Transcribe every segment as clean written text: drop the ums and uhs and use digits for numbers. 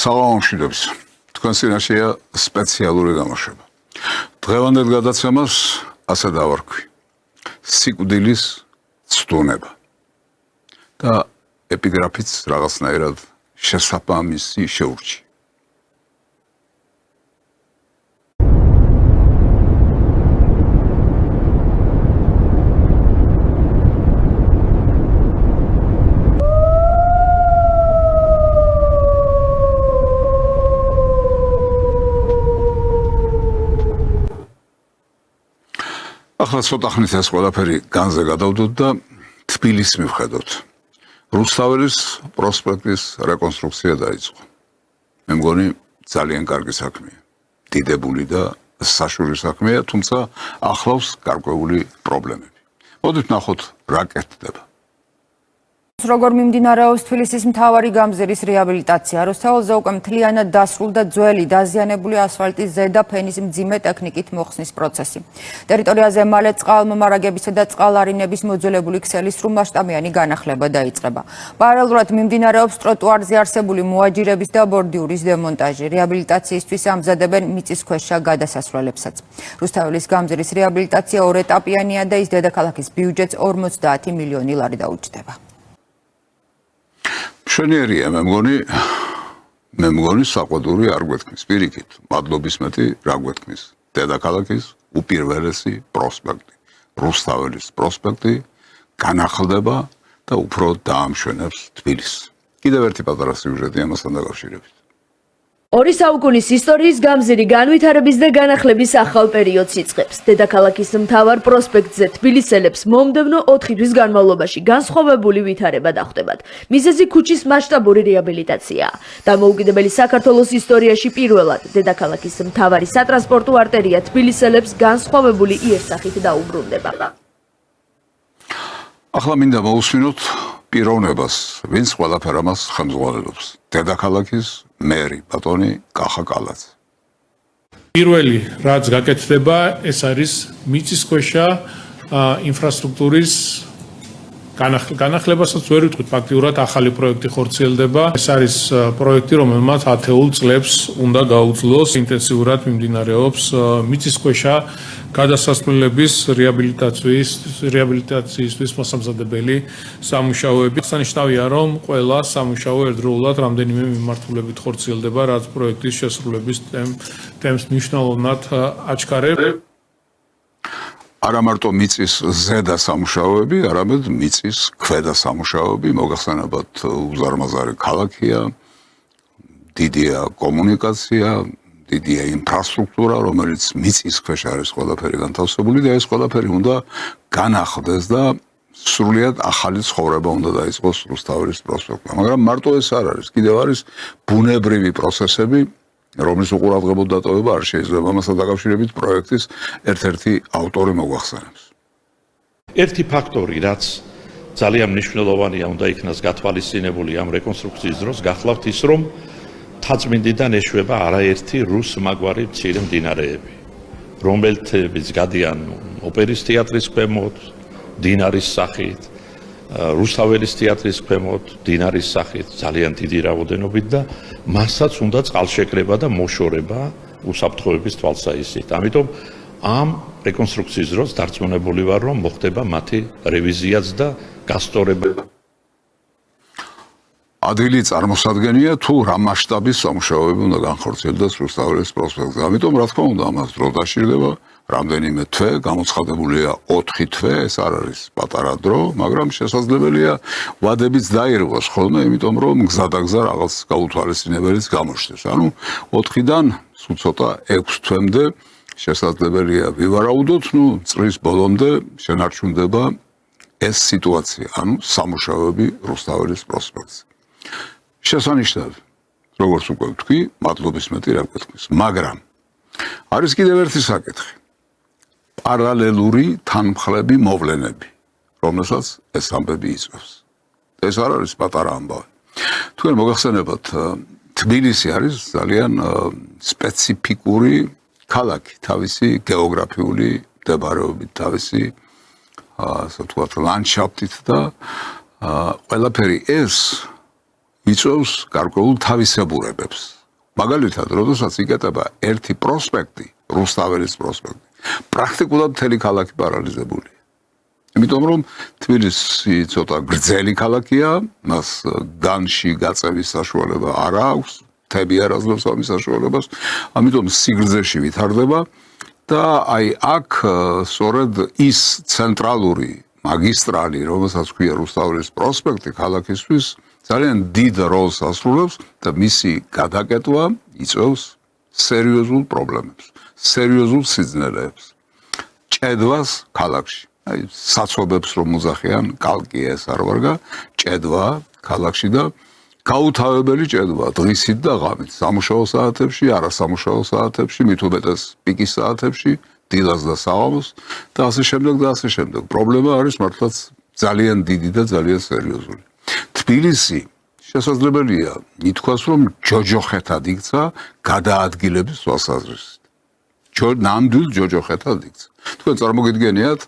საღამომშვიდობის. თქვენს წინაშეა სპეციალური გამოშვება. დღევანდელ გადაცემას ასე დავარქვი. სიკვდილის ცდუნება. და ეპიგრაფიც რაღაცნაირად შესაბამისი შეურჩი. ახლა ცოტა ხნით ეს ყველაფერი განზე გადავდოთ და თბილისს მივხედოთ. რუსთაველის პროსპექტის რეკონსტრუქცია დაიწყო. მე მგონი ძალიან კარგი საქმეა. დიდებული და საშუალო საქმეა, თუმცა ახლავს გარკვეული პრობლემები. მოდით ნახოთ რა კეთდება. როგორ მიმდინარეობს თბილისის მთავარი გამზირის რეაბილიტაცია. რუსთაველზე უკვე მთლიანად დასრულდა ძველი დაზიანებული ასფალტის ზედა ფენის მძიმე ტექნიკით მოხსნის პროცესი. ტერიტორიაზე მალე წყალმომარაგებისა და წყალარინების მოძველებული ქსელის სრულმასშტაბიანი განახლება დაიწყება. პარალელურად მიმდინარეობს ტროტუარზე არსებული მოაჯირების და ბორდიურის დემონტაჟი. რეაბილიტაციისთვის ამზადებენ მიწისქვეშა გადასასვლელებსაც. რუსთაველის გამზირის რეაბილიტაცია ორეტაპიანია და ის დედაქალაქის ბიუჯეტს 50 მილიონი ლარი დაუჯდება. მშვენიერია, მე მგონი საყვედური არ გვეთქმის. პირიქით, მადლობის მეტი რა გვეთქმის. დედაქალაქის უპირველესი პროსპექტი, რუსთაველის პროსპექტი განახლდება და უფრო დაამშვენებს თბილისს. კიდევ ერთი პატარა სიუჟეტი ამასთან დაკავშირებით. ორი საუკუნის ისტორიის გამზირი განვითარების და განახლების ახალ პერიოდს იწყებს. დედაქალაქის მთავარ პროსპექტზე თბილისელებს მომდევნო 4 თვის განმავლობაში განსხვავებული ვითარება დახვდებათ. მიზეზი ქუჩის მასშტაბური რეაბილიტაციაა. დამოუკიდებელი საქართველოს ისტორიაში პირველად დედაქალაქის მთავარი სატრანსპორტო არტერია თბილისელებს განსხვავებული იერსახით დაუბრუნდება. ახლა მინდა მოусმინოთ პიროვნებას, ვინც ყველაფერ ამას ხელმძღვანელობს. დედაქალაქის მერი ბატონი კახა კალაძე. პირველი რაც გაკეთდება, ეს არის მიწისქვეშა ინფრასტრუქტურის განახლებასაც ვერ ვიტყვით, ფაქტიურად ახალი პროექტი ხორციელდება. ეს არის პროექტი, რომელმაც 10 წლებს უნდა გაუძლოს. ინტენსიურად მიმდინარეობს მიწისქვეშა გადასასვლელების რეაბილიტაციისთვის მოსამზადებელი სამუშაოები. აღსანიშნავია, რომ ყველა სამუშაო ერთდროულად რამდენიმე მიმართულებით ხორციელდება, რაც პროექტის შესრულების ტემპს მნიშვნელოვნად აჩქარებს. არა მარტო მიწის ზედა სამუშაოები, არამედ მიწის ქვედა სამუშაოები, მოგახსენებათ უზარმაზარი ქალაქია, დიდია კომუნიკაცია, დიდია ინფრასტრუქტურა, რომელიც მიწის ქვეშ არის ყველაფერი განთავსებული და ეს ყველაფერი უნდა განახლდეს და სრულიად ახალი ცხოვრება უნდა დაიწყოს რუსთაველის პროსპექტზე. მაგრამ მარტო ეს არ არის, კიდევ არის ბუნებრივი პროცესები, რომლის უყურადღებოდ დატოვება არ შეიძლება. ამასთან დაკავშირებით პროექტის ერთ-ერთი ავტორი მოგვახსენებს. ერთი ფაქტორი, რაც ძალიან მნიშვნელოვანია, უნდა იქნას გათვალისწინებული ამ რეკონსტრუქციის დროს, გახლავთ ის, რომ თაწმინდიდან ეშვება არაერთი რუსმაგვარი მცირე მდინარეები, რომელთაც გადიან ოპერის თეატრის ქვემოთ, დინარის სახით, რუსთაველის თეატრის ქვემოთ, დინარის სახით, ძალიან დიდი რაოდენობით და მასაც უნდა წყალშეკრება და მოშორება უსაფრთხოების თვალსაჩინოებით. ამიტომ ამ რეკონსტრუქციის დროს დარწმუნებული ვარ, რომ მოხდება მათი რევიზიაც და გასწორება. ადვილი წარმოსადგენია თუ რა მასშტაბის სამუშაოები უნდა განხორციელდეს რუსთაველის პროსპექტზე. ამიტომ რა თქმა უნდა ამას დრო დასჭირდება, რამდენიმე თვე, გამოცხადებულია 4 თვე, ეს არ არის პატარა დრო, მაგრამ შესაძლებელია ვადებიც დაირღვოს ხოლმე, იმიტომ რომ გზადაგზა რაღაც გაუთვალისწინებელიც გამოჩნდეს. ანუ 4-დან სულ ცოტა 6 თვემდე შესაძლებელია ვივარაუდოთ, წლის ბოლომდე შენარჩუნდება ეს სიტუაცია, ანუ სამუშაოები რუსთაველის პროსპექტზე. შესანიშნავი, როგორც უკვე ვთქვი, მადლობის მეტი რა გვეთქმის, მაგრამ არის კიდევ ერთი საკითხი. პარალელური თანმხლები მოვლენები, რომელსაც ეს ამბები იწვევს. ეს არ არის პატარა ამბავი. თქვენ მოგახსენებათ, თბილისი არის ძალიან სპეციფიკური ქალაქი, თავისი გეოგრაფიული მდებარეობით, თავისი ასე ვთქვათ, ლანდშაფტით და ყველაფერი ეს იწვევს გარკვეულ თავისებურებებს. მაგალითად, როდესაც იკეტება ერთი პროსპექტი, რუსთაველის პროსპექტი, პრაქტიკულად მთელი ქალაქი პარალიზებულია. იმიტომ რომ თბილისი ცოტა გრძელი ქალაქია, მას განში გაწევის საშუალება არ აქვს, მთები არ აძლევს ამის საშუალებას, ამიტომ სიგრძეში ვითარდება და აი აქ სწორედ ის ცენტრალური მაგისტრალი, რომელსაც ქვია რუსთაველის პროსპექტი ქალაქისთვის, ძალიან დიდ როლს ასრულებს და მისი გადაკეტვა იწვევს სერიოზულ პრობლემებს, სერიოზულ სიძნელეებს, ჭედვას ქალაქში. აი საცობებს რომ მოძახიან, კალკი ეს არ ვარგა, ჭედვა ქალაქში და გაუთავებელი ჭედვა დღისით და ღამით, სამუშაო საათებში, არასამუშაო საათებში, მით უმეტეს პიკის საათებში, დილას და საღამოს და ასე შემდეგ და ასე შემდეგ. პრობლემა არის მართლაც ძალიან დიდი და ძალიან სერიოზული. თბილისი შესაძლებელია ითქვას რომ ჯოჯოხეთად იქცა გადაადგილების თვალსაზრისით. ნამდვილ ჯოჯოხეთად იქცა. თქვენ წარმოგიდგენიათ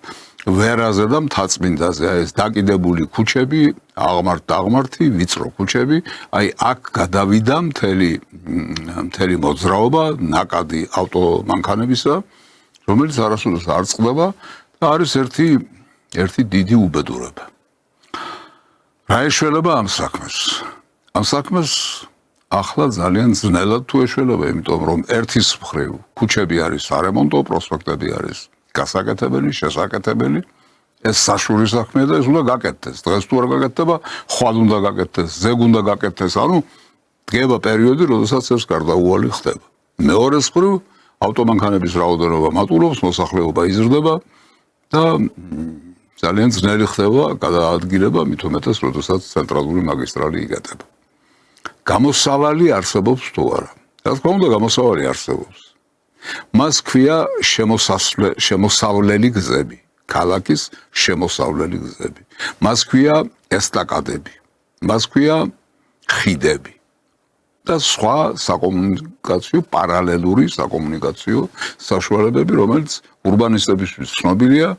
ვერაზე და მთაწმინდაზე ეს დაკიდებული ქუჩები, აღმართი, ვიწრო ქუჩები, აი აქ გადავიდა მთელი მოძრაობა, ნაკადი ავტომანქანებისა, რომელიც არასოდეს არ წყდება და არის ერთი დიდი უბედურება. რა ეშველება ამ საქმეს? ამ საქმეს ახლა ძალიან ძნელად თუ ეშველება, იმიტომ რომ ერთის მხრივ ქუჩები არის არემონტო, პროსპექტები არის გასაკეთებელი, შესაკეთებელი, ეს საშუალო საქმეა და ეს უნდა გაკეთდეს. დღეს თუ არ გაკეთდება, ხვალ უნდა გაკეთდეს, ზეგ უნდა გაკეთდეს, ანუ დგება პერიოდი, როდესაც ეს გარდაუვალი ხდება. მეორე მხრივ ავტომანქანების რაოდენობა მატულობს, მოსახლეობა იზრდება და ძალიან ძნელი ხდება გადაადგილება, მით უმეტეს, როდესაც ცენტრალური მაგისტრალი იკეტება. გამოსავალი არსებობს თუ არა? რა თქმა უნდა, გამოსავალი არსებობს. მას ქვია შემოსავლელი გზები, ქალაქის შემოსავლელი გზები. მას ქვია ესტაკადები, მას ქვია ხიდები და სხვა საკომუნიკაციო, პარალელური საკომუნიკაციო საშუალებები, რომელიც ურბანისტებისთვის ცნობილია,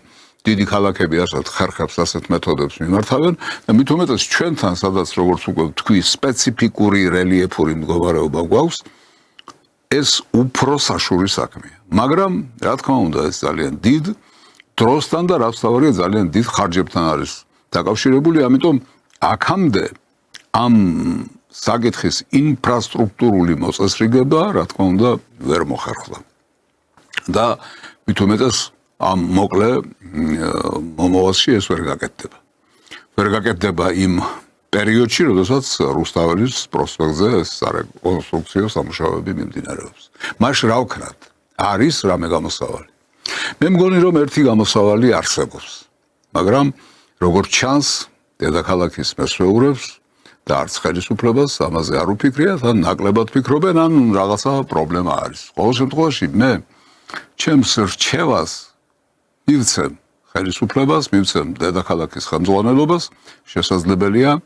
დიდი ქალაქები ასეთ ხერხებს, ასეთ მეთოდებს მიმართავენ და მით უმეტეს ჩვენთან, სადაც როგორც უკვე ვთქვი, სპეციფიკური რელიეფური მდგომარეობა გვაქვს, ეს უფრო საშუალო საქმეა. მაგრამ, რა თქმა უნდა, ეს ძალიან დიდ დროსთან და რაც თავარია ძალიან დიდ ხარჯებთან არის დაკავშირებული, ამიტომ აქამდე ამ საკითხის ინფრასტრუქტურული მოწესრიგება, რა თქმა უნდა, ვერ მოხერხდა. და მით უმეტეს ამ მოკლე მომავალში ეს ვერ გაკეთდება. ვერ გაკეთდება იმ პერიოდში, როდესაც რუსთაველის პროსპექტზე ეს რეკონსტრუქციო სამუშაოები მიმდინარეობს. მაშ რა ვქნათ? არის რამე გამოსავალი. მე მგონი რომ ერთი გამოსავალი არსებობს. მაგრამ როგორც ჩანს, დედაქალაქის მესვეურებს და არც ხელისუფლებას ამაზე არ უფიქრიათ, ან ნაკლებად ფიქრობენ, ან რაღაცა პრობლემა არის. ყოველ შემთხვევაში მე ჩემს რჩევას მივცემ ხელისუფლებას, მივცემ დედაქალაქის ხელმძღვანელობას, შესაძლებელია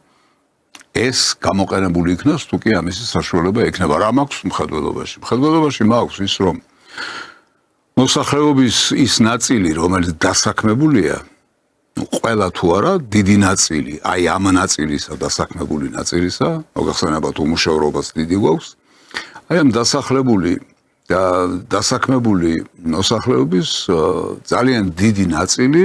ეს გამოყენებული იქნას, თუ კი ამისი საშუალება ექნება. რა მაქვს მხედველობაში? მხედველობაში მაქვს ის, რომ მოსახლეობის ის ნაწილი, რომელიც დასაქმებულია, ყველა თუ არა, დიდი ნაწილი, აი ამ ნაწილისა, დასაქმებული ნაწილისა, მოგახსენებათ უმუშევრობაც დიდი გვაქვს, აი ამ დასაქმებული მოსახლეობის ძალიან დიდი ნაწილი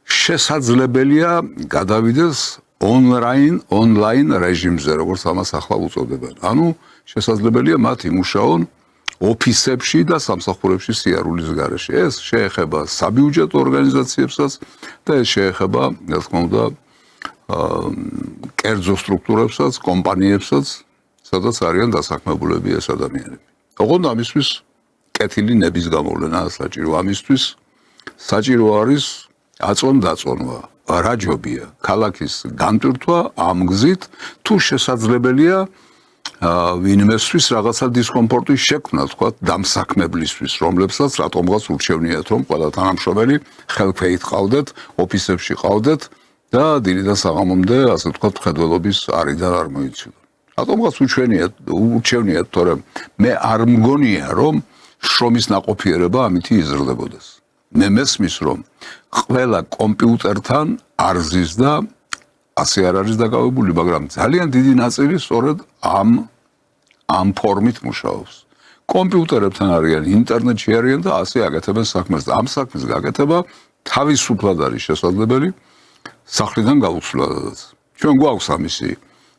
შესაძლებელია გადავიდეს ონლაინ რეჟიმზე, როგორც ამას ახლა უწოდებენ. ანუ შესაძლებელია მათ იმუშაონ ოფისებში და სამსახურებში სიარულის გარეშე. ეს შეეხება საბიუჯეტო ორგანიზაციებსაც და ეს შეეხება, რა თქმა უნდა, კერძო სტრუქტურებსაც, კომპანიებსაც, სადაც არიან დასაქმებულები ეს ადამიანები. ოღონდ ამისთვის კეთილი ნების გამოვლენა საჭირო. ამისთვის საჭირო არის აწონ-დაწონვა, რაჯობია, ქალაქის განტვირთვა ამ გზით, თუ შესაძლებელია ვინმესთვის რაღაცა დისკომფორტის შექმნა, თქვა, დამსაქმებლისთვის, რომლებსაც რატომღაც ურჩევნიათ, რომ ყველა თანამშრომელი ხელქვეით ყავდეთ, ოფისებში ყავდეთ და დილიდან საღამომდე, ასე თქვა, მხედველობის არიდან არ მოიცილო. რატომღაც ურჩევნიათ, თორემ მე არ მგონია, რომ შრომის ნაყოფიერება ამითი იზრდებოდეს. მე მესმის, რომ ყველა კომპიუტერთან არზის და ასე არ არის დაკავებული, მაგრამ ძალიან დიდი ნაწილი სწორედ ამ ფორმით მუშაობს. კომპიუტერებთან არიან, ინტერნეტში არიან და ასე აკეთებენ საქმეს და ამ საქმის გაკეთება თავისუფლად არის შესაძლებელი სახლიდან გაუცვლადაც. ჩვენ გვაქვს ამისი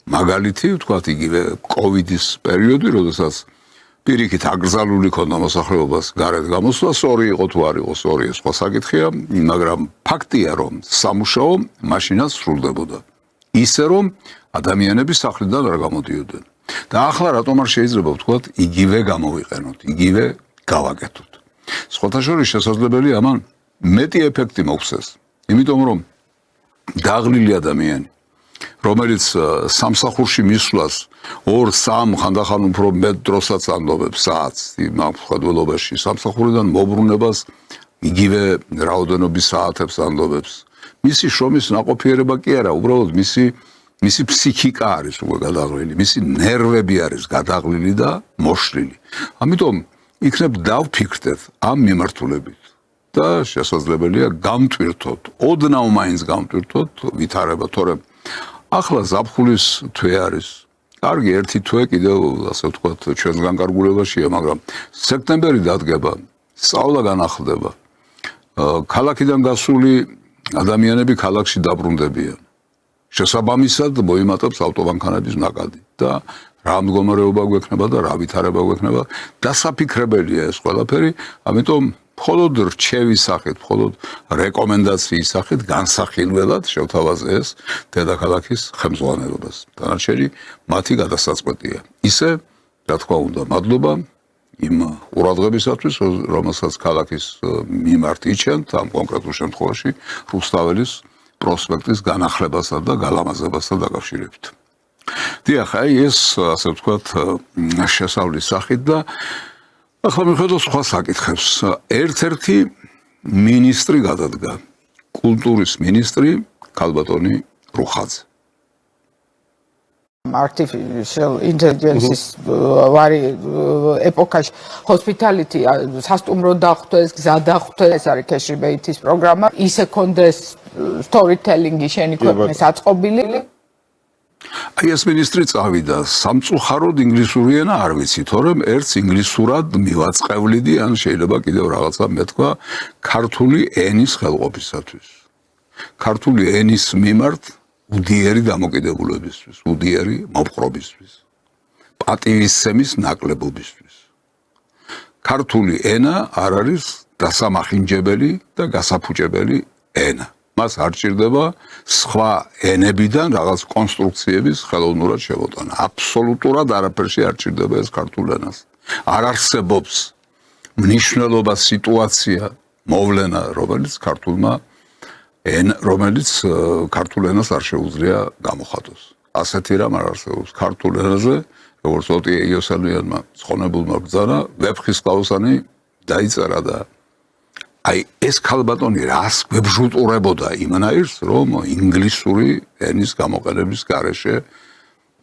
მაგალითი, ვთქვათ, იგივე კოვიდის პერიოდი, როდესაც პირიქით აკრძალული ქონდა მოსახლეობას გარეთ გამოსვლა, სწორი იყო თუ არ იყო სწორი, ეს სხვა საკითხია, მაგრამ ფაქტია, რომ სამუშაო მაშინაც სრულდებოდა. ისე რომ ადამიანები სახლიდან არ გამოდიოდნენ. და ახლა რატომ არ შეიძლება ვთქვათ, იგივე გამოვიყენოთ, იგივე გავაკეთოთ. სხვათა შორის შესაძლებელია ამან მეტი ეფექტი მოგვცეს, იმიტომ რომ დაღლილი ადამიანი რომელიც სამსახურში მისვლას 2-3 ხანდახან უფრო მეტ დროსაც ანდობებს საათს მხედველობაში სამსახურიდან მოbrunებას იგივე რაოდენობის საათებს ანდობებს მისი შრომის ნაყოფიერება კი არა უბრალოდ მისი ფსიქიკა არის უკვე გადაღლილი მისი ნერვები არის გადაღლილი და მოშლილი ამიტომ იქნებ დავფიქრდეთ ამ მიმართულებით და შესაძლებელია გამტვირთოთ ოდნავ მაინც გამტვირთოთ ვითარება თორემ ახლა ზაფხულის თვე არის. კარგი, ერთი თვე კიდევ ასე ვთქვათ, ჩვენს განკარგულებაშია, მაგრამ სექტემბერი დადგება, სწავლა განახლდება. ქალაქიდან გასული ადამიანები ქალაქში დაბრუნდებიან. შესაბამისად მოიმატებს ავტობანქანების ნაკადი და რა მდგომარეობა გვექნება და რა ვითარება გვექნება, დასაფიქრებელია ეს ყველაფერი, ამიტომ მხოლოდ რჩევის სახით, მხოლოდ რეკომენდაციის სახით განსახილველად შევთავაზე ეს დედაქალაქის ხელმძღვანელობას. დანარჩენი მათი გადასაწყვეტია. ისე, რა თქმა უნდა, მადლობა იმ ყურადღებისათვის, რომელსაც ქალაქის მიმართ იჩენთ ამ კონკრეტულ შემთხვევაში რუსთაველის პროსპექტის განახლებასთან და გალამაზებასთან დაკავშირებით. დიახ, აი ეს ასე ვთქვათ, შესავლის სახით და ახლა მიხედავთ სხვა საკითხებს. ერთ-ერთი მინისტრი გადადგა. კულტურის მინისტრი ქალბატონი რუხაძე. Artificial intelligence-ის ვარი ეპოქაში hospitality სასტუმრო დახვდეს, გზა დახვდეს, არის cash rebate-ის პროგრამა. ისე კონდეს storytelling-ი შენი ქვეყნის აწყობილი. აი ეს მინისტრი წავიდა სამწუხაროდ ინგლისური ენა არ ვიცი, თორემ ერთს ინგლისურად მივაწყევლიდი, ან შეიძლება კიდევ რაღაცა მეთქვა ქართული ენის ხელყოფისათვის. ქართული ენის მიმართ უდიერი დამოკიდებულებისთვის, უდიერი მოპყრობისთვის, პატივისცემის ნაკლებობისთვის. ქართული ენა არ არის დასამახინჯებელი და გასაფუჭებელი ენა. მას არ ჭირდება სხვა ენებიდან რაღაც კონსტრუქციების ხელოვნურად შევოტანა. აბსოლუტურად არაფერში არ ჭირდება ეს ქართულ ენას. არ არსებობს მნიშვნელობა, სიტუაცია, მოვლენა, რომელიც ქართულ ენას არ შეუძლია გამოხატოს. ასეთი რამ არ არსებობს ქართულ ენაზე, როგორც ოტია იოსელიანმა ცხონებულმა ბრძანა, ვეფხისტყაოსანი დაიწერა და აი ეს ქალბატონი რას გვებჟუტურებოდა იმანაირს, რომ ინგლისური ენის გამოყენების გარეშე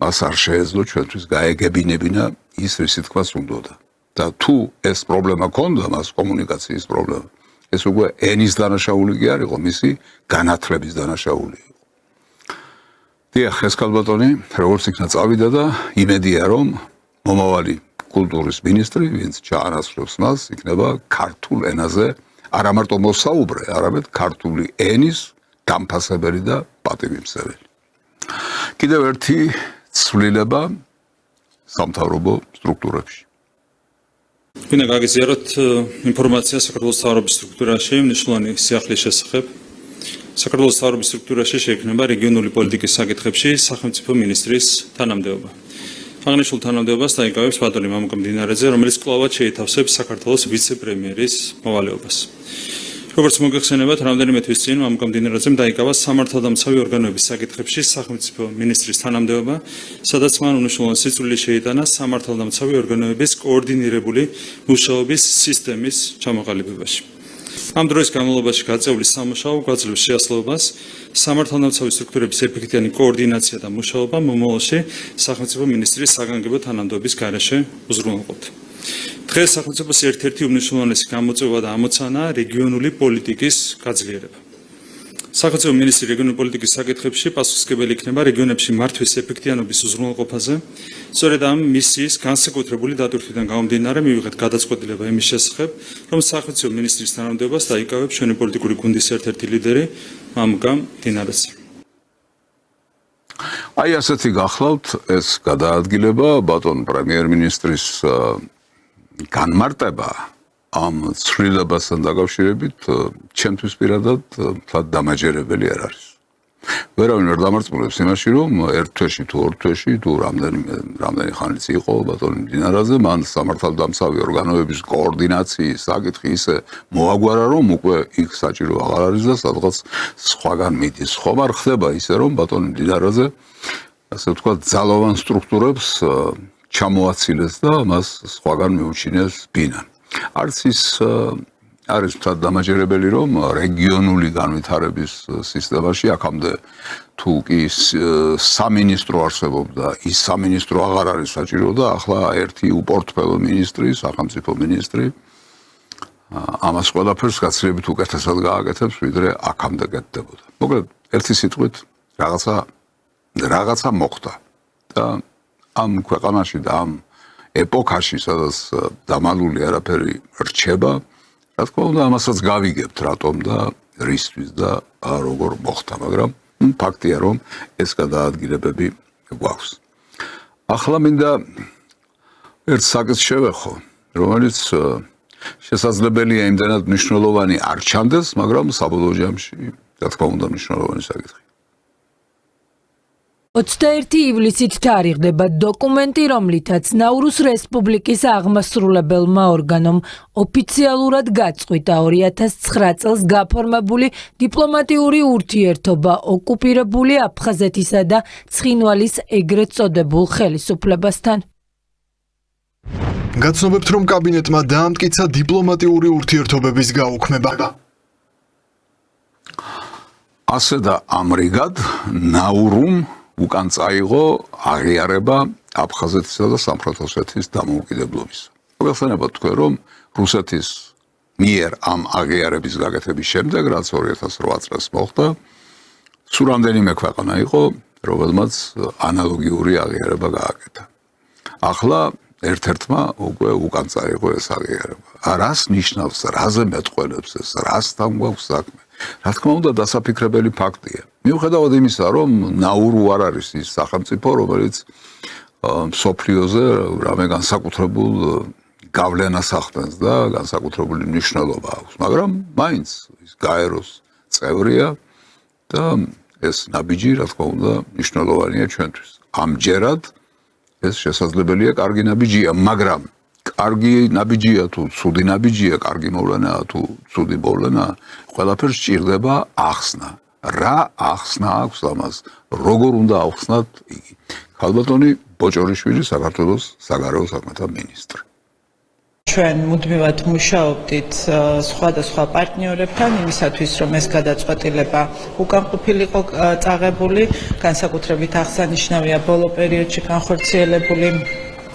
მას არ შეეძლო ჩვენთვის გაეგებინებინა ის რისი თქმაც უნდოდა. და თუ ეს პრობლემა ქონდა მას კომუნიკაციის პრობლემა, ეს უკვე ენის დანაშაული კი არ იყო, მისი განათლების დანაშაული იყო. დიახ, ეს ქალბატონი როგორც იქნა წავიდა და იმედია რომ მომავალი კულტურის მინისტრი, ვინც ჩაანაცვლებს მას, იქნება ქართულ ენაზე არა მარტო მოსაუბრე, არამედ ქართული ენის დამფასებელი და პატივისმცემელი. კიდევ ერთი ცვლილება სამთავრობო სტრუქტურებში. Bine gagizierot informația საქართველოს სამთავრობო სტრუქტურაში მნიშვნელოვანი სიახლის შესახებ. საქართველოს სამთავრობო სტრუქტურაში შეიქმნება რეგიონული პოლიტიკის საკითხებში სახელმწიფო მინისტრის თანამდებობა. აღნიშნულ თანამდებობას დაიკავებს ბატონი მამუკა მდინარეძე, რომელიც კვლავად შეითავსებს საქართველოს ვიცე-პრემიერის მოვალეობას. როგორც მოგეხსენებათ, რამდენიმე თვის წინ მამუკა მდინარეძემ დაიკავა სამართალდამცავი ორგანოების საკითხებში სახელმწიფო მინისტრის თანამდებობა, სადაც მან უნიშნულოვანი სიწვრილი შეიტანა სამართალდამცავი ორგანოების კოორდინირებული მუშაობის სისტემის ჩამოყალიბებაში. ამ დროის განმავლობაში გაწეული სამუშაო გვაძლევს შეასრულებას სამართალდამცავი სტრუქტურების ეფექტიანი კოორდინაცია და მუშაობა მომავალში სახელმწიფო მინისტრის საგანგებო თანამდებობის გარეშე უზრუნველყოფთ. დღეს სახელმწიფოს ერთ-ერთი უმნიშვნელოვანესი გამოწვევა და ამოცანაა რეგიონული პოლიტიკის გაძლიერება. სახელმწიფო მინისტრი რეგიონული პოლიტიკის საკითხებში პასუხისმგებელი იქნება რეგიონებში მართვის ეფექტიანობის უზრუნველყოფაზე. სწორედ ამ მისიის განსაკუთრებული დატვირთვიდან გამომდინარე მივიღეთ გადაწყვეტილება იმის შესახებ, რომ სახელმწიფო მინისტრის თანამდებობას დაიკავებს ჩვენი პოლიტიკური გუნდის ერთ-ერთი ლიდერი მამუკამ დინარაძე. აი ასეთი გახლავთ ეს გადაადგილება ბატონ პრემიერ-მინისტრის განმარტება ამ ცვლილებასთან დაკავშირებით ჩემთვის პირადად თლად დამაჯერებელი არ არის. ვერავინ არ დამარწმუნებს იმაში, რომ ერთ თვეში თუ ორ თვეში თუ რამდენი ხანიც იყო ბატონ დინარაძე, მან სამართალდამცავი ორგანოების კოორდინაციის საკითხი ისე მოაგვარა, რომ უკვე იქ საჭირო აღარ არის და სადღაც სხვაგან მიდის. ხომ არ ხდება ისე, რომ ბატონ დინარაძე ასე ვთქვათ, ძალოვან სტრუქტურებს ჩამოაცილეს და მას სხვაგან მიუჩინეს ბინა. არც ის არის თად დამაჯერებელი, რომ რეგიონული განვითარების სისტემაში აქამდე თუ კი სამინისტრო არსებობდა, ის სამინისტრო აღარ არის საჭირო და ახლა ერთი უპორტფელო მინისტრი, სახელმწიფო მინისტრი ამას ყველაფერს გაცილებით უკეთესად გააკეთებს, ვიდრე აქამდე კეთდებოდა. მოკლედ, ერთი სიტყვით რაღაცა მოხდა და ამ ქვეყანაში და ამ ეპოქაში, სადაც დამალული არაფერი რჩება, რა თქმა უნდა, ამასაც გავიგებთ, რატომ და რისთვის და როგორ მოხდა, მაგრამ ფაქტია, რომ ეს გადაადგილებები გვაქვს. ახლა მინდა ერთ საკითხს შევეხო, რომელიც შესაძლებელია იმდენად მნიშვნელოვანი არ ჩანდეს, მაგრამ საბოლოო ჯამში, რა თქმა უნდა, მნიშვნელოვანი საკითხი. 21 ივლისით თარიღდება დოკუმენტი, რომლითაც ნაურუს რესპუბლიკის აღმასრულებელმა ორგანომ ოფიციალურად გაწყვიტა 2009 წელს გაფორმებული დიპლომატიური ურთიერთობა ოკუპირებული აფხაზეთისა და ცხინვალის ეგრეთ წოდებულ ხელისუფლებასთან. გაცნობებთ, რომ კაბინეტმა დაამტკიცა დიპლომატიური ურთიერთობების გაუქმება. ასე და ამრიგად ნაურუმ უკან წაიღო აღიარება აფხაზეთისა და სამხრეთ ოსეთის დამოუკიდებლობის. მოგეხსენებათ თქვენ, რომ რუსეთის მიერ ამ აღიარების გაკეთების შემდეგ, რაც 2008 წელს მოხდა, სულ რამდენიმე ქვეყანა იყო, რომელმაც ანალოგიური აღიარება გააკეთა. ახლა ერთ-ერთმა უკვე უკან წაიღო ეს აღიარება. რას ნიშნავს, რაზე მეტყველებს ეს, რასთან გვაქვს საქმე? რა თქმა უნდა, დასაფიქრებელი ფაქტია. მიუხედავად იმისა, რომ ნაურუ არ არის ის სახელმწიფო, რომელიც მსოფლიოზე რამე განსაკუთრებულ გავლენას ახდენს და განსაკუთრებული მნიშვნელობა აქვს, მაგრამ მაინც ის გაეროს წევრია და ეს ნაბიჯი, რა თქმა უნდა, მნიშვნელოვანია ჩვენთვის. ამჯერად ეს შესაძლებელია კარგი ნაბიჯია, მაგრამ კარგი ნაბიჯია თუ ცუდი ნაბიჯია, კარგი მოვლენაა თუ ცუდი მოვლენაა, ყველაფერს სჭირდება ახსნა. რა ახსნა აქვს ამას? როგორ უნდა ახსნათ იგი? ქალბატონი ბოჭორიშვილი, საქართველოს საგარეო საქმეთა მინისტრი. ჩვენ მუდმივად მუშაობდით სხვადასხვა პარტნიორებთან იმისათვის, რომ ეს გადაწყვეტილება უკან ყოფილიყო წაღებული, განსაკუთრებით აღსანიშნავია ბოლო პერიოდში განხორციელებული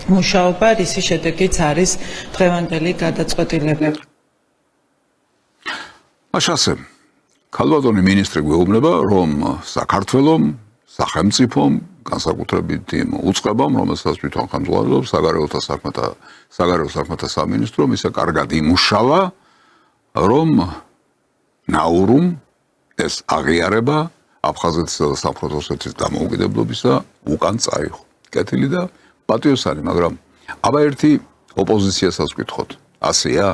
მუშაობა, რისი შედეგიც არის დღევანდელი გადაწყვეტილება. მაშასე, ქალბატონი მინისტრი გვეუბნება, რომ საქართველომ, სახელმწიფომ, განსაკუთრებით იმ უწყებამ, რომელსაც თვითონ ხელმძღვანელობს საგარეო საქმეთა სამინისტრო, ისე კარგად იმუშავა, რომ ნაურუმ ეს აღიარება აფხაზეთისა და სამხრეთ ოსეთის დამოუკიდებლობისა უკან წაიღო. კეთილი და პატიოსანი, მაგრამ აბა ერთი ოპოზიციასაც ვკითხოთ. ასეა?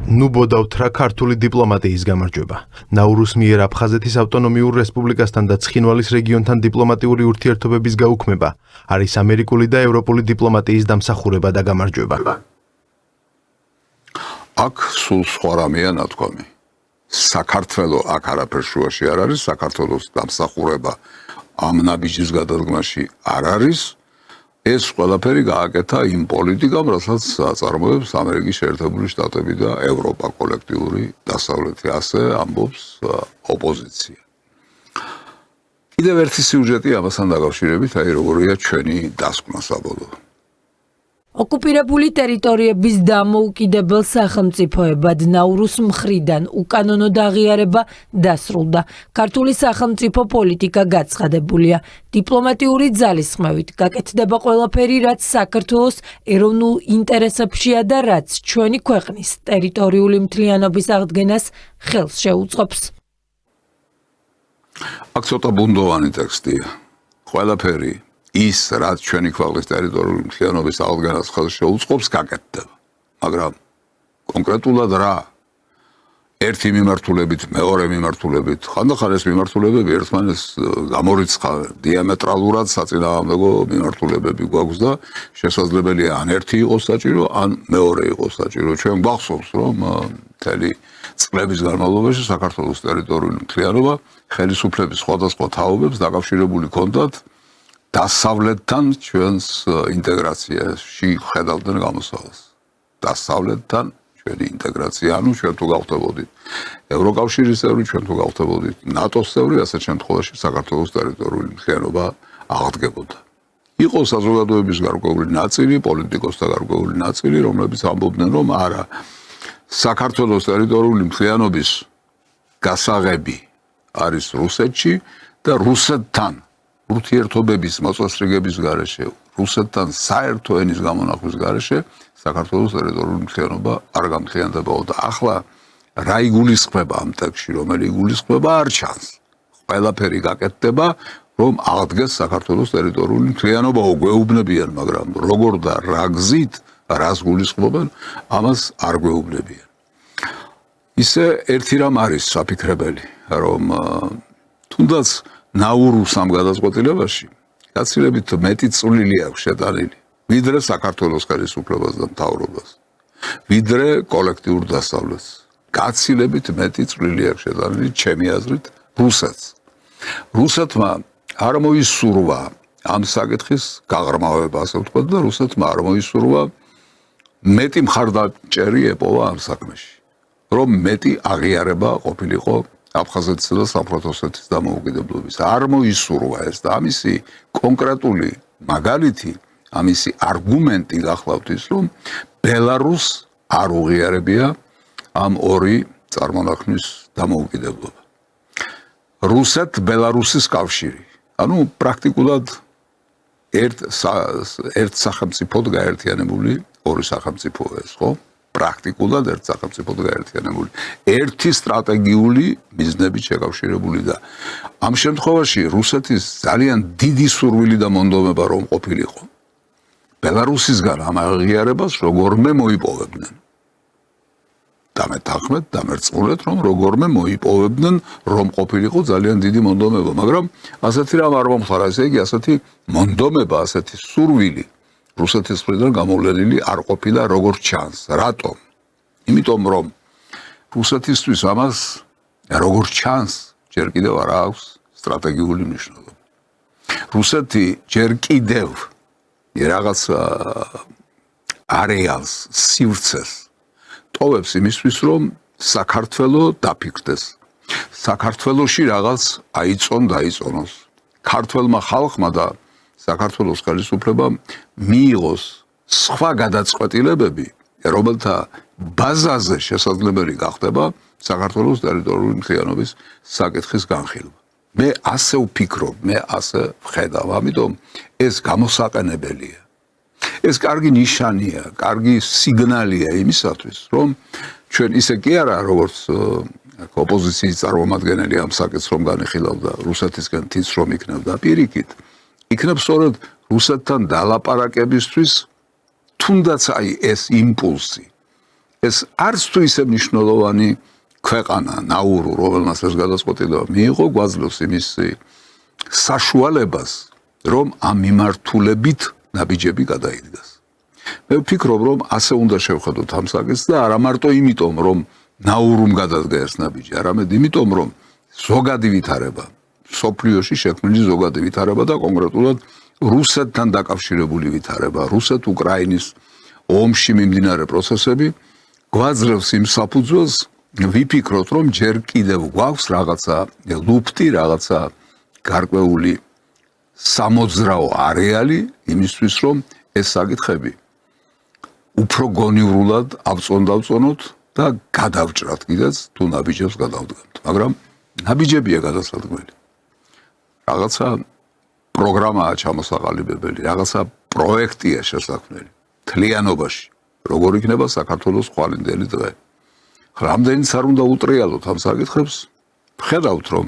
ნუ ბოდავთ რა ქართული დიპლომატიის გამარჯვება. ნაურუს მიერ აფხაზეთის ავტონომიურ რესპუბლიკასთან და ცხინვალის რეგიონთან დიპლომატიური ურთიერთობების გაუქმება არის ამერიკული და ევროპული დიპლომატიის დამსახურება და გამარჯვება. აქ სულ სხვა რამეა ნათქვამი. საქართველოს აქ არაფერ შუაში არ არის, საქართველოს დამსახურება ამ ნაბიჯის გადადგმაში არ არის. ეს ყველაფერი გააკეთა იმ პოლიტიკამ, რასაც აწარმოებს ამერიკის შეერთებული შტატები და ევროპა კოლექტიური დასავლეთი, ასე ამბობს ოპოზიცია. კიდევ ერთი სიუჟეტი ამასთან დაკავშირებით, აი როგორია ჩვენი დასკვნა საბოლოო. ოკუპირებული ტერიტორიების დამოუკიდებელ სახელმწიფოებად ნაურუს მხრიდან უკანონო დაღიარება დასრულდა. ქართული სახელმწიფო პოლიტიკა გაცხადებულია. დიპლომატიური ძალისხმევით გაკეთდება ყველაფერი, რაც საქართველოს ეროვნულ ინტერესებშია და რაც ჩვენი ქვეყნის ტერიტორიული მთლიანობის აღდგენას ხელს შეუწყობს. აქ ცოტა ბუნდოვანი ტექსტია. ყველაფერი ის, რაც ჩვენი ქვეყნის ტერიტორიული მთლიანობის აღდგენას ხელს შეუწყობს, გაკეთდება. მაგრამ კონკრეტულად რა? ერთი მიმართულებით, მეორე მიმართულებით, ხანდახან ეს მიმართულებები ერთმანეთს გამორიცხავენ. დიამეტრალურად საწინააღმდეგო მიმართულებები გვაქვს და შესაძლებელია ან ერთი იყოს საჭირო, ან მეორე იყოს საჭირო. ჩვენ გვახსოვს, რომ მთელი წლების განმავლობაში საქართველოს ტერიტორიული მთლიანობა ხელისუფლების სხვადასხვა თაობებს დაკავშირებული ჰქონდათ დასავლეთთან ჩვენს ინტეგრაციაში ხედავდნენ გამოსავალს. დასავლეთთან ჩვენი ინტეგრაცია, ანუ ჩვენ თუ გავხდებოდით ევროკავშირის წევრი, ჩვენ თუ გავხდებოდით ნატოს წევრი, ასეთ შემთხვევაში საქართველოს ტერიტორიული მთლიანობა აღდგებოდა. იყო საზოგადოების გარკვეული ნაწილი, პოლიტიკოსთა გარკვეული ნაწილი, რომლებიც ამბობდნენ, რომ არა, საქართველოს ტერიტორიული მთლიანობის გასაღები არის რუსეთში და რუსეთთან ურთიერთობების მოწესრიგების გარეშე, რუსეთთან საერთო ენის გამონახვის გარეშე საქართველოს ტერიტორიული მთლიანობა არ გამთლიანდებოდა. ახლა რა იგულისხმება ამ ტექსტში, რომელი იგულისხმება არ ჩანს. ყველაფერი გაკეთდება, რომ აღდგეს საქართველოს ტერიტორიული მთლიანობა, გვეუბნებიან, მაგრამ როგორ და რა გზით, რას გულისხმობენ, ამას არ გვეუბნებიან. ისე ერთი რამ არის საფიქრებელი, რომ თუნდაც ნაურუს ამ გადაწყვეტილებაში გაცილებით მეტი წვლილი აქვს შეტანილი, ვიდრე საქართველოს ხელისუფლებას და მთავრობას, ვიდრე კოლექტიურ დასავლეთს. გაცილებით მეტი წვლილი აქვს შეტანილი, ჩემი აზრით, რუსეთს. რუსეთმა არ მოისურვა ამ საკითხის გაღრმავება, ასე ვთქვათ, და რუსეთმა არ მოისურვა მეტი მხარდაჭერი ეპოვა ამ საქმეში, რომ მეტი აღიარება ყოფილიყო აფხაზეთისა და სამხრეთ ოსეთის დამოუკიდებლობის. არ მოისურვა ეს და ამისი კონკრეტული მაგალითი, ამისი არგუმენტი გახლავთ ის, რომ ბელარუსს არ უღიარებია ამ ორი წარმონაქმნის დამოუკიდებლობა. რუსეთ-ბელარუსის კავშირი, ანუ პრაქტიკულად ერთ სახელმწიფოდ გაერთიანებული ორი სახელმწიფოა ეს, ხო? პრაქტიკულად ერთ სახელმწიფოდ გაერთიანებული, ერთი სტრატეგიული მიზნებით შეკავშირებული და ამ შემთხვევაში რუსეთის ძალიან დიდი სურვილი და მონდომება რომ ყოფილიყო ბელარუსისგან ამ აღიარებას როგორმე მოიპოვებდნენ. დამეთანხმეთ, დამერწმუნეთ, რომ როგორმე მოიპოვებდნენ, რომ ყოფილიყო ძალიან დიდი მონდომება, მაგრამ ასეთი რამ არ მომხდარა, ესე იგი ასეთი მონდომება, ასეთი სურვილი რუსეთის მხრიდან გამოვლენილი არ ყოფილა როგორც ჩანს. რატომ? იმიტომ რომ რუსეთისთვის ამას როგორც ჩანს, ჯერ კიდევ არ აქვს სტრატეგიული მნიშვნელობა. რუსეთი ჯერ კიდევ რაღაც არეალს, სივრცეს ტოვებს იმისთვის, რომ საქართველო დაფიქრდეს. საქართველოში რაღაც დაიწონოს. ქართველმა ხალხმა და საქართველოს ხელისუფლებამ მიიღოს სხვა გადაწყვეტილებები, რომელთა ბაზაზე შესაძლებელი გახდება საქართველოს ტერიტორიული მთლიანობის საკითხის განხილვა. მე ასე ვფიქრობ, მე ასე ვხედავ, ამიტომ ეს გამოსაყენებელია. ეს კარგი ნიშანია, კარგი სიგნალია იმისათვის, რომ ჩვენ ისე კი არა, როგორც ოპოზიციის წარმომადგენელი ამ საკითხს რომ განეხილავდა, რუსეთისგან თიც რომ იქნებდა პირიქით, იქნებ სწორედ რუსეთთან დალაპარაკებისთვის თუნდაც ეს იმპულსი. ეს არც თუ ისე მნიშვნელოვანი ქვეყანა, ნაურუ, რომელმაც ეს გადაწყვეტილება მიიღო, გვაძლევს იმის საშუალებას, რომ ამ მიმართულებით ნაბიჯები გადაიდგას. მე ვფიქრობ, რომ ასე უნდა შევხედოთ ამ საკითხს და არა მარტო იმიტომ, რომ ნაურუმ გადადგა ეს ნაბიჯი, არამედ იმიტომ, რომ ზოგადი ვითარება, სოფლიოში შექმნილი ზოგადი ვითარება და კონკრეტულად რუსეთთან დაკავშირებული ვითარება, რუსეთ-უკრაინის ომში მიმდინარე პროცესები გვაძლევს იმ საფუძველს, ვიფიქროთ, რომ ჯერ კიდევ გვაქვს რაღაცა ლუფტი, რაღაცა გარკვეული სამოძრაო არეალი იმისთვის, რომ ეს საკითხები უფრო გონივრულად ავწონდავწონოთ და გადავჭრათ კიდეც თუ ნაბიჯებს გადავდგამთ. მაგრამ ნაბიჯებია გადასადგმელი. რაღაცა პროგრამაა ჩამოსაყალიბებელი, რაღაცა პროექტია შესაქმნელი. თლიანობაში როგორ იქნება საქართველოს ხვალინდელი დღე. რამდენიც არ უნდა უტრიალოთ ამ საკითხებს, ხედავთ რომ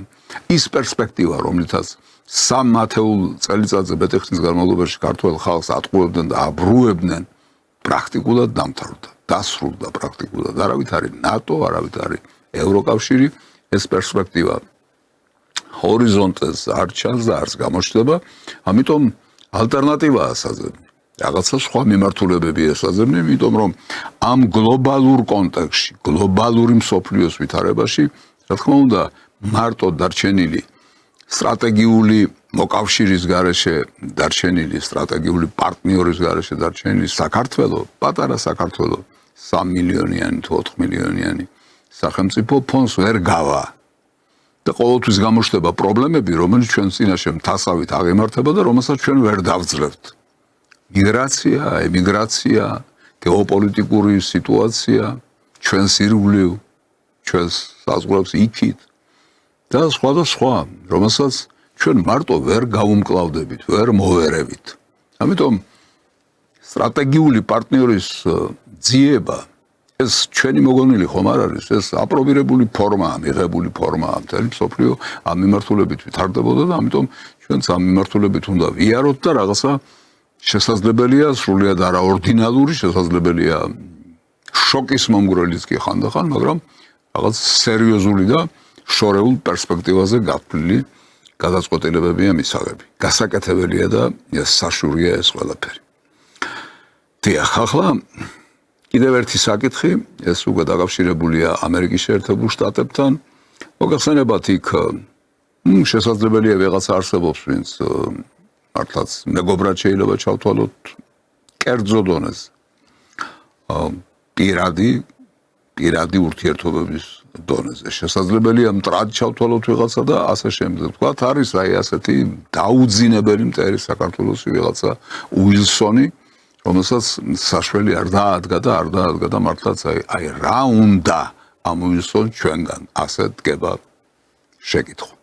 ის პერსპექტივა, რომლითაც 3 ათეულ წელიწადზე მეტეხნის განმავლობაში ქართველ ხალხს ატყუებდნენ და აბრუებდნენ, პრაქტიკულად დამთავრდა, დასრულდა პრაქტიკულად. არავით არის ნატო, არავით არის ევროკავშირი, ეს პერსპექტივა ჰორიზონტეს არ ჩანს და არც გამოჩნდება, ამიტომ ალტერნატივაა საზრდები. რაღაცა სხვა მიმართულებები ესაზრდები, იმიტომ რომ ამ გლობალურ კონტექსტში, გლობალური მსოფლიოს ვითარებაში, რა თქმა უნდა, მარტო დარჩენილი სტრატეგიული მოკავშირის გარეშე დარჩენილი, სტრატეგიული პარტნიორის გარეშე დარჩენილი საქართველოს, პატარა საქართველოს 3 მილიონიანი თუ 4 მილიონიანი სახელმწიფო ფონს ვერ გავა. და ყოველთვის გამოჩნდება პრობლემები, რომელიც ჩვენ წინაშე მთასავით აღიმართება და რომელსაც ჩვენ ვერ დავძლევთ. მიგრაცია, ემიგრაცია, გეოპოლიტიკური სიტუაცია, ჩვენს ირგვლივ, ჩვენს საზღვრებს იქით და სხვა და სხვა, რომელსაც ჩვენ მარტო ვერ გავუმკლავდებით, ვერ მოვერევით. ამიტომ სტრატეგიული პარტნიორის ძიება ეს ჩვენი მოგონილი ხომ არ არის, ეს აპრობირებული ფორმაა, მიღებული ფორმაა, მთელი მსოფლიო ამ მიმართულებით ვითარდებოდა და ამიტომ ჩვენც ამ მიმართულებით უნდა ვიაროთ და რაღაცა შესაძლებელია სრულიად არაორდინალური, შესაძლებელია შოკის მომგვრელიც კი ხანდახან, მაგრამ რაღაც სერიოზული და შორეულ პერსპექტივაზე გაფლილი გადაწყვეტილებებია მისაღები. გასაკეთებელია და საშურია ეს ყველაფერი. დიახ, ახლა კიდევ ერთი საკითხი, ეს უკვე დაკავშირებულია ამერიკის შეერთებულ შტატებთან. მოგახსენებათ იქ შესაძლებელია ვიღაცა არსებობს, ვინც მართლაც მეგობრად შეიძლება ჩავთვალოთ კერძო დონეზე. პირადი ურთიერთობების დონეზე. შესაძლებელია მტრად ჩავთვალოთ ვიღაცა და ასე შემდეგ. თქვათ არის აი ასეთი დაუძინებელი მტერი საქართველოსი ვიღაცა უილსონი, რომელსაც საშველი არ დაადგა და მართლაც აი რა უნდა ამ უილსონ ჩვენგან ასე დგება შეკითხვა.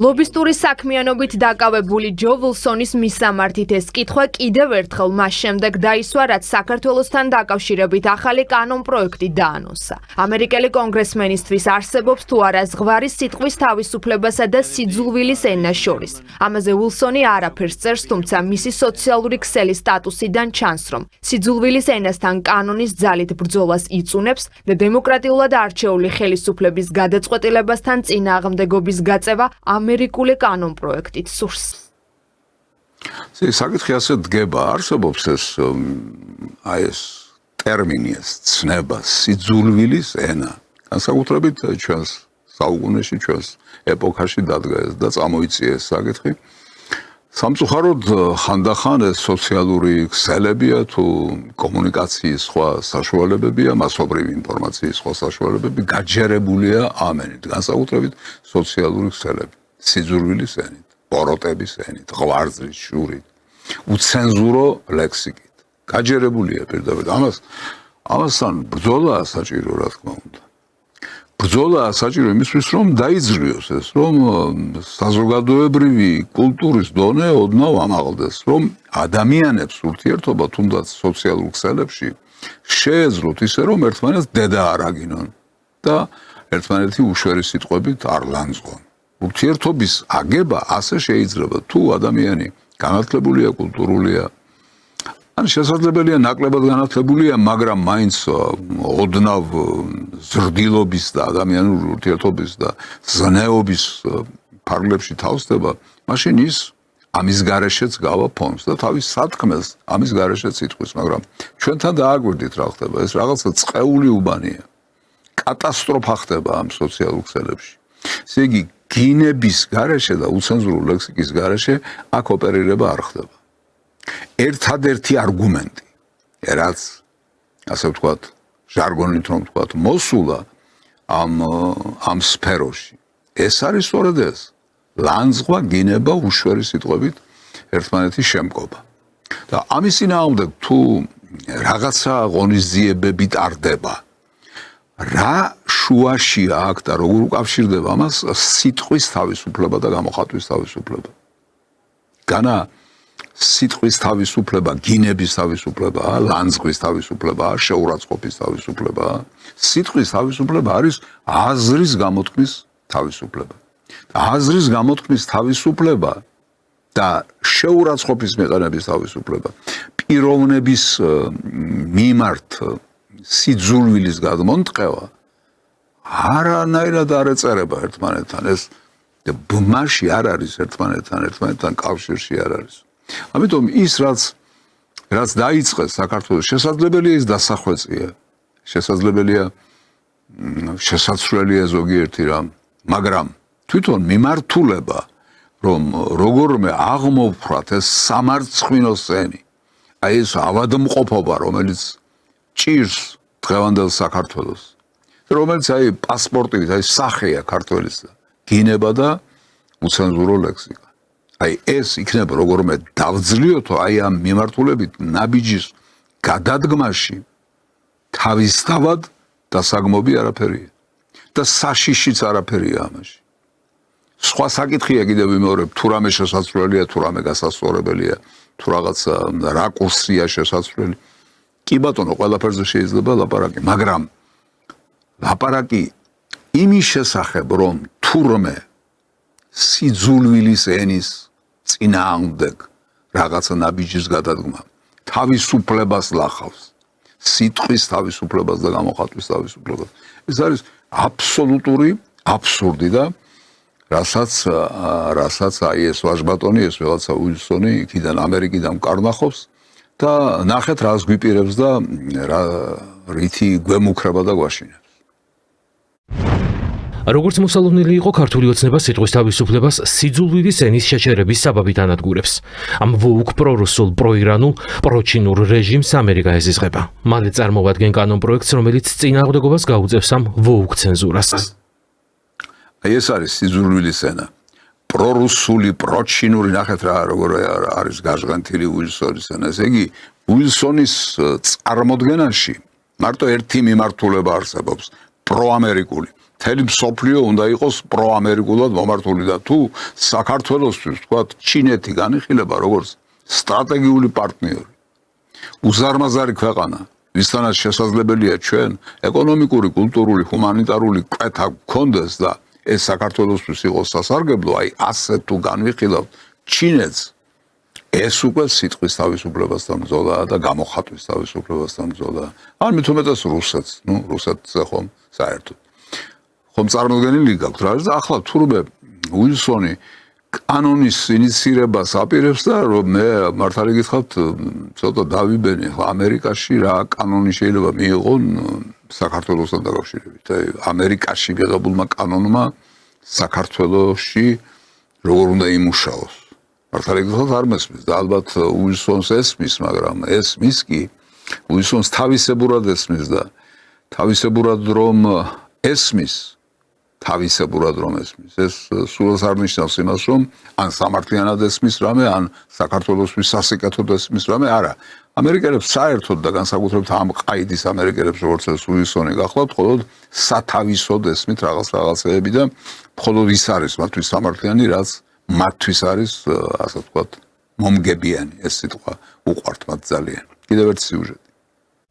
ლობისტური საქმიანობით დაკავებული ჯო ვილსონის მისამართით ეს კითხვა კიდევ ერთხელ მას შემდეგ დაისვა, რაც საქართველოსთან დაკავშირებით ახალი კანონპროექტი დაანონსა. ამერიკელი კონგრესმენისთვის არსებობს თუ არა ზღვარი სიტყვის თავისუფლებასა და სიძულვილის ენას შორის. ამაზე ვილსონი არაფერს წერს, თუმცა მისი სოციალური ქსელის სტატუსიდან ჩანს, რომ სიძულვილის ენასთან კანონის ძალით ბრძოლას იწუნებს და დემოკრატიულად არჩეული ხელისუფლების გადაწყვეტილებასთან წინააღმდეგობის გაწევა ამერიკული კანონპროექტით სურს. საკითხი ასე დგება, არსებობს ეს ტერმინი, ეს ცნება, სიძულვილის ენა. განსაკუთრებით ჩვენს საუკუნეში, ჩვენს ეპოქაში დადგა ეს და წამოიწია ეს საკითხი. სამწუხაროდ ხანდახან ეს სოციალური ქსელებია თუ კომუნიკაციის სხვა საშუალებებია, მასობრივი ინფორმაციის სხვა საშუალებები გაჯერებულია ამენით, განსაკუთრებით სოციალური ქსელები. სიძულვილის ენით, ბოროტების ენით, ღვარძლით, შურით, უცენზურო ლექსიკით. გაჯერებულია პირდაპირ. ამასთან ბრძოლაა საჭირო, რა თქმა უნდა. ბრძოლაა საჭირო იმისთვის, რომ დაიძლიოს ეს, რომ საზოგადოებრივი კულტურის დონე ოდნავ ამაღლდეს, რომ ადამიანებს ურთიერთობა თუნდაც სოციალურ ქსელებში შეეძლოთ ისე, რომ ერთმანეთს დედა არ აგინონ და ერთმანეთი უშვერი სიტყვებით არ ლანძღონ. ურთიერთობის აგება ასე შეიძლება, თუ ადამიანი განათლებულია, კულტურულია, ან შესაძლებელია ნაკლებად განათლებულია, მაგრამ მაინც ოდნავ ზრდილობის და ადამიანური ურთიერთობის და ზნეობის ფარგლებში თავსდება, მაშინ ის ამის გარეშეც გავა ფონს და თავის სათქმელს ამის გარეშეც იტყვის, მაგრამ ჩვენთან დააგვირდით რა ხდება, ეს რაღაცა წყეული უბანია. კატასტროფა ხდება ამ სოციალურ ქსელებში. ესე იგი, გინების გარეშე და უცენზურო ლექსიკის გარეშე აქ ოპერირება არ ხდება. ერთადერთი არგუმენტი, რაც ასე ვთქვათ, ჟარგონით რომ ვთქვათ, მოსულა ამ სფეროში. ეს არის სწორედ ეს. ლანძღვა, გინება, უშვერი სიტყვებით ერთმანეთის შემკობა. და ამის წინააღმდეგ თუ რაღაცა ღონისძიებები ტარდება. რა შუაშია აქ და როგორ უკავშირდება ამას სიტყვის თავისუფლება და გამოხატვის თავისუფლება. განა სიტყვის თავისუფლება, გინების თავისუფლება, ლანძღვის თავისუფლება, შეურაცხყოფის თავისუფლება. სიტყვის თავისუფლება არის აზრის გამოთქმის თავისუფლება. აზრის გამოთქმის თავისუფლება და შეურაცხყოფის მიყენების თავისუფლება. პიროვნების მიმართ სიძულვილის გადმონტყევა არანაირად არ ეწერება ერთმანეთთან. ეს ბმაში არ არის ერთმანეთთან კავშირში არ არის. ამიტომ ის რაც დაიწყეს საქართველოს შესაძლებელია ის დასახვეწია. შესაძლებელია შესაძლოა ზოგიერთი რამ, მაგრამ თვითონ მიმართულება რომ როგორმე აღმოფრათ ეს სამარცხვინო სენი. აი ეს ავადმყოფობა რომელიც ჭირს დღევანდელ საქართველოს. რომელიც აი პასპორტით, აი სახეა ქართველის და გინება და უცენზურო ლექსიკა. აი ეს იქნება როგორმე დავძლიოთო აი ამ მიმართულებით ნაბიჯის გადადგმაში თავისთავად დასაგმობი არაფერია და საშიშიც არაფერია ამაში. სხვა საკითხია კიდევ ვიმეორებ თუ რამე შესაძლებელია, თუ რამე გასასწორებელია, თუ რაღაც რაკურსია შესაძლებელი. კი ბატონო, ყველაფერზე შეიძლება ლაპარაკი, მაგრამ ლაპარაკი იმის შესახებ, რომ თურმე სიძულვილის ენის წინააღმდეგ რაღაცა ნაბიჯის გადადგმა თავისუფლებას ლახავს, სიტყვის თავისუფლებას და გამოხატვის თავისუფლებას. ეს არის აბსოლუტური აბსურდი და რასაც აი ეს ვაჟბატონი, ეს რაღაცა უილსონი იქიდან ამერიკიდან კარნახობს და ნახეთ რას გვიპირებს და რითი გვემუქრება და გვაშინებს. როგორც მოსალოდნელი იყო ქართული ოცნება სიტყვის თავისუფლებას სიძულვილის ენის შეჩერების საბაბით ანადგურებს. ამ ვოუკ პრორუსულ, პროირანულ, პროჩინურ რეჟიმს ამერიკა ეზიზღება. მალე წარმოვადგენ კანონპროექტს, რომელიც წინააღმდეგობას გაუწევს ამ ვოუკ ცენზურას. აი ეს არის სიძულვილის ენა. პრორუსული, პროჩინური, ნახეთ რა როგორ არის გაჟღენთილი უილსონის ენა. ესე იგი, უილსონის წარმოდგენაში მარტო ერთი მიმართულება არსებობს, პროამერიკული. მთელი მსოფლიო უნდა იყოს პროამერიკულად მომართული და თუ საქართველოსთვის თქვათ ჩინეთი განიხილება როგორც სტრატეგიული პარტნიორი. უზარმაზარი ქვეყანა, ვისთანაც შესაძლებელია ჩვენ ეკონომიკური, კულტურული, ჰუმანიტარული კვეთა გქონდეს და ეს საქართველოსთვის იყოს სასარგებლო, აი ასე თუ განვიხილავთ ჩინეთს, ეს უკვე სიტყვის თავისუფლებასთან ბრძოლაა და გამოხატვის თავისუფლებასთან ბრძოლაა. ან მით უმეტეს რუსეთს, რუსეთზე ხომ საერთოდ. ხომ წარმოდგენილი გაქვთ რა არის და ახლა თურმე უილსონი კანონის ინიცირებას აპირებს და რომ მე მართალი გითხრათ ცოტა დავიბენი ხა ამერიკაში რა კანონი შეიძლება მიიღონ საქართველოსთან დაკავშირებით. აი ამერიკაში მიღებულმა კანონმა საქართველოში როგორ უნდა იმუშაოს. მართალი გითხრათ არ მესმის და ალბათ უილსონს ესმის, მაგრამ ესმის კი უილსონს თავისებურად ესმის და თავისებურად რომ ესმის თავისებურად რომ ესმის. ეს სულს არ ნიშნავს იმას, რომ ან სამართლიანად ესმის რამე, ან საქართველოსთვის სასიკეთოდ ესმის რამე, არა. ამერიკელებს საერთოდ და განსაკუთრებით ამ ყაიდის ამერიკელებს როგორც ეს უილსონი გახლავთ, მხოლოდ სათავისოდ ესმით რაღაცეები და მხოლოდ ის არის მათთვის სამართლიანი, რაც მათთვის არის, ასე ვთქვათ, მომგებიანი ეს სიტყვა უყვართ მათ ძალიან. კიდევ ერთი სიუჟეტი.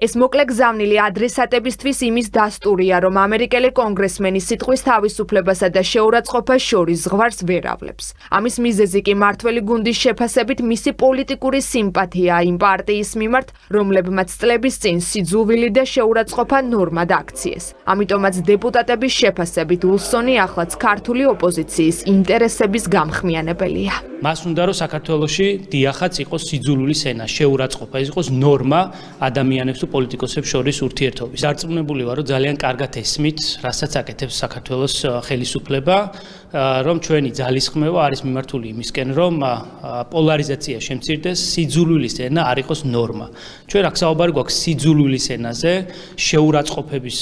ეს მოკლე გზავნილი ადრესატებისთვის იმის დასტურია, რომ ამერიკელი კონგრესმენი სიტყვის თავისუფლებასა და შეურაცხყოფას შორის ზღვარს ვერ ავლებს. ამის მიზეზი კი მართველი გუნდის შეფასებით მისი პოლიტიკური სიმპათია იმ პარტიის მიმართ, რომლებმაც წლების წინ სიძულვილი და შეურაცხყოფა ნორმად აქციეს. ამიტომაც დეპუტატების შეფასებით უილსონი ახლაც ქართული ოპოზიციის ინტერესების გამხმიანებელია. მას უნდა რომ საქართველოში დიახაც იყოს სიძულვილის ენა, შეურაცხყოფა, ის იყოს ნორმა ადამიანებს თუ პოლიტიკოსებს შორის ურთიერთობის. დარწმუნებული ვარ, რომ ძალიან კარგად ესმით, რასაც აკეთებს საქართველოს ხელისუფლება, რომ ჩვენი ძალისხმევა არის მიმართული იმისკენ, რომ პოლარიზაცია შემცირდეს, სიძულვილის ენა არ იყოს ნორმა. ჩვენ აქ საუბარი გვაქვს სიძულვილის ენაზე, შეურაცხყოფების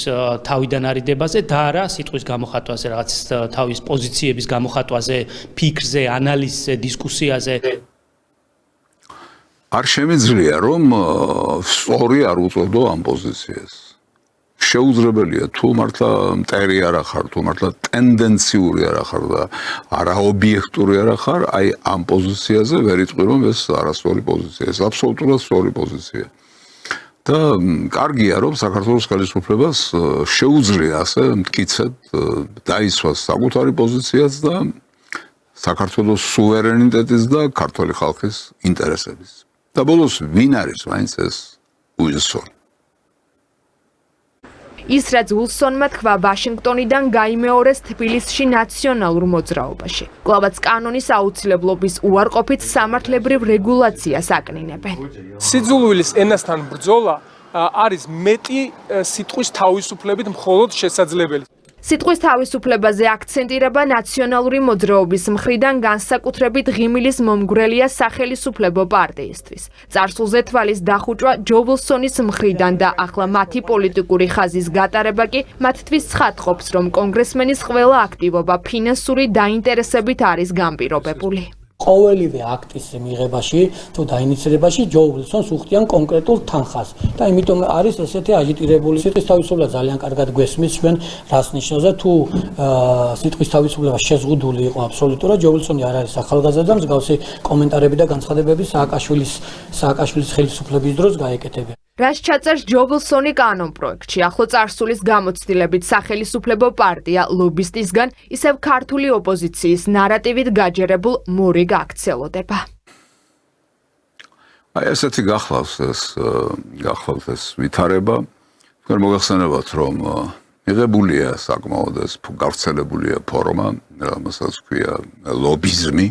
თავიდან არიდებაზე და არა სიტყვის გამოხატვაზე, რაღაც თავის პოზიციების გამოხატვაზე, ფიქრზე, ანალიზზე, დისკუსიაზე. არ შემიძლია რომ სწორი არ უწოდო ამ პოზიციას. შეუძლებელია თუ მართლა მტერი არ ახარ, თუ მართლა ტენდენციური არ ახარ და არაობიექტური არ ახარ, აი ამ პოზიციაზე ვერ იტყვი რომ ეს არასწორი პოზიცია, ეს აბსოლუტურად სწორი პოზიცია. და კარგია რომ საქართველოს ხელისუფლებას შეუძლია ასე მტკიცედ დაისვას საკუთარი პოზიციაც და საქართველოს სუვერენიტეტის და ქართული ხალხის ინტერესების. და ბოლოს ვინ არის მაინც ეს უილსონი? ის რაც უილსონმა თქვა ვაშინგტონიდან გაიმეორეს თბილისში ნაციონალურ მოძრაობაში. კვლავაც კანონის აუცილებლობის უარყოფით სამართლებრივ რეგულაციას აკნინებენ. სიძულვილის ენასთან ბრძოლა არის მეტი სიტყვის თავისუფლებით მხოლოდ შესაძლებელი. სიტყვის თავისუფლებაზე აქცენტირება ნაციონალური მოძრაობის მხრიდან განსაკუთრებით ღიმილის მომგვრელია სახელისუფლებო პარტიისთვის. წარსულზე თვალის დახუჭვა ჯო უილსონის მხრიდან და ახლა მათი პოლიტიკური ხაზის გატარება კი მათთვის ცხადყოფს, რომ კონგრესმენის ყველა აქტივობა ფინანსური დაინტერესებით არის განპირობებული. ყოველივე აქტის მიღებაში თუ დაინიცირებაში ჯო უილსონს უხდიან კონკრეტულ თანხას და იმიტომ არის ესეთი აჟიტირებული. სიტყვის თავისუფლება ძალიან კარგად გვესმის ჩვენ რას ნიშნავს და თუ სიტყვის თავისუფლება შეზღუდული იყო აბსოლუტურად ჯო უილსონი არ არის ახალგაზრდა, მსგავსი კომენტარები და განცხადებები სააკაშვილის ხელისუფლების დროს გაეკეთებიან. რას ჩაწერს ჯო უილსონი კანონ პროექტში? ახლო წარსულის გამოცდილებით სახელისუფლებო პარტია ლობისტისგან ისევ ქართული ოპოზიციის ნარატივით გაჯერებულ მორიგ აქცელოდება. აი ესეთი გახლავს ეს ვითარება. თქვენ მოგახსენებათ რომ მიღებულია საკმაოდ ეს გავრცელებულია ფორმა, რომელსაც ქვია ლობიზმი.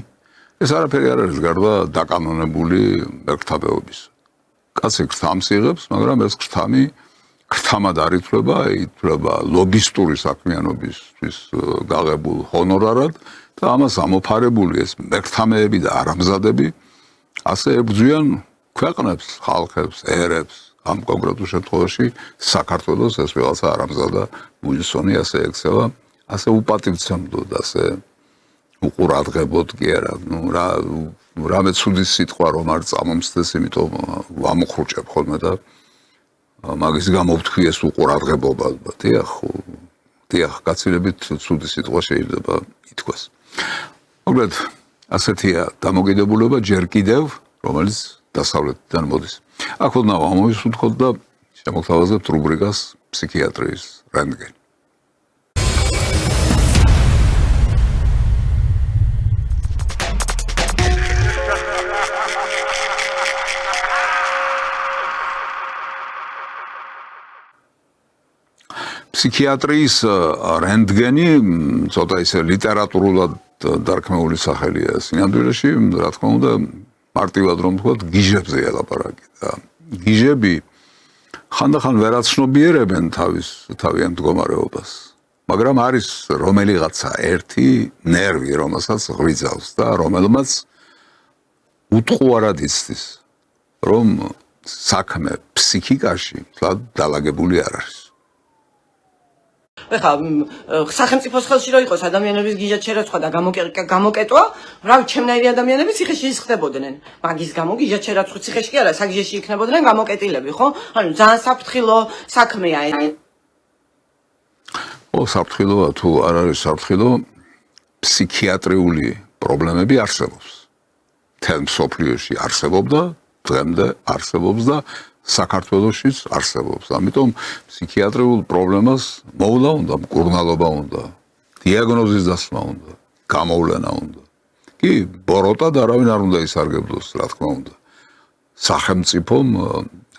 ეს არაფერი არ არის გარდა დაკანონებული მერქთაბეობის. კაცი გრთამს იღებს, მაგრამ ეს გრთამი გრთამად არ ითვლება, ითვლება ლობისტური საქმიანობისთვის გაღებულ ჰონორარად და ამას ამოფარებული ეს მერქთამეები და არამზადები ასე ებრძვიან ქვეყნებს, ხალხებს, ერებს, ამ კონკრეტულ შემთხვევაში საქართველოს ეს ვიღაცა არამზადა უილსონი ასე ექცევა, ასე უპატივცემლოდ, ასე უყურადღებოდ კი არა, რამე ცუდი სიტყვა რომ არ წამომსდეს, იმიტომ ვამოხრუჭებ ხოლმე და მაგის გამო ვთქვი ეს უყურადღებობა. დიახ, გაცილებით ცუდი სიტყვა შეიძლება ითქვას. მოკლედ, ასეთია დამოკიდებულება ჯერ კიდევ, რომელიც დასავლეთიდან მოდის. აქ ოდნავ ამოვისუნთქოთ და შემოგთავაზებთ რუბრიკას ფსიქიატრიის რენტგენი. ფსიქიატრიის რენტგენი ცოტა ისე ლიტერატურულად დარქმეული სახელია სინამდვილეში, რა თქმა უნდა, მარტივად რომ ვთქვათ, გიჟებზე ელაპარაკი და გიჟები ხანდახან ვერაცნობიერებენ თავიანთ მდგომარეობას, მაგრამ არის რომელიღაცა ერთი ნერვი, რომელსაც ღვიძავს და რომელმაც უტყუარად იცდის, რომ საქმე ფსიქიკაში დალაგებული არ არის. ეხლა სახელმწიფოს ხელში რო იყოს ადამიანების გიჟად შერაცხვა და გამოკეტვა, რავი, ჩემნაირი ადამიანები ციხეში ისხდებოდნენ. მაგის გამო გიჟად შერაცხვა ციხეში კი არა, საგიჟეში იქნებოდნენ გამოკეტილები, ხო? ანუ ძალიან საფრთხილო საქმეა. საფრთხილოა თუ არ არის საფრთხილო, ფსიქიატრიული პრობლემები არსებობს. მთელ მსოფლიოში არსებობდა, დღემდე არსებობს და საქართველოშიც არსებობს. ამიტომ ფსიქიატრიულ პრობლემას მოვლა უნდა, მკურნალობა უნდა, დიაგნოზის დასმა უნდა, გამოვლენა უნდა. კი, ბოროტად არავინ არ უნდა ისარგებლოს, რა თქმა უნდა. სახელმწიფომ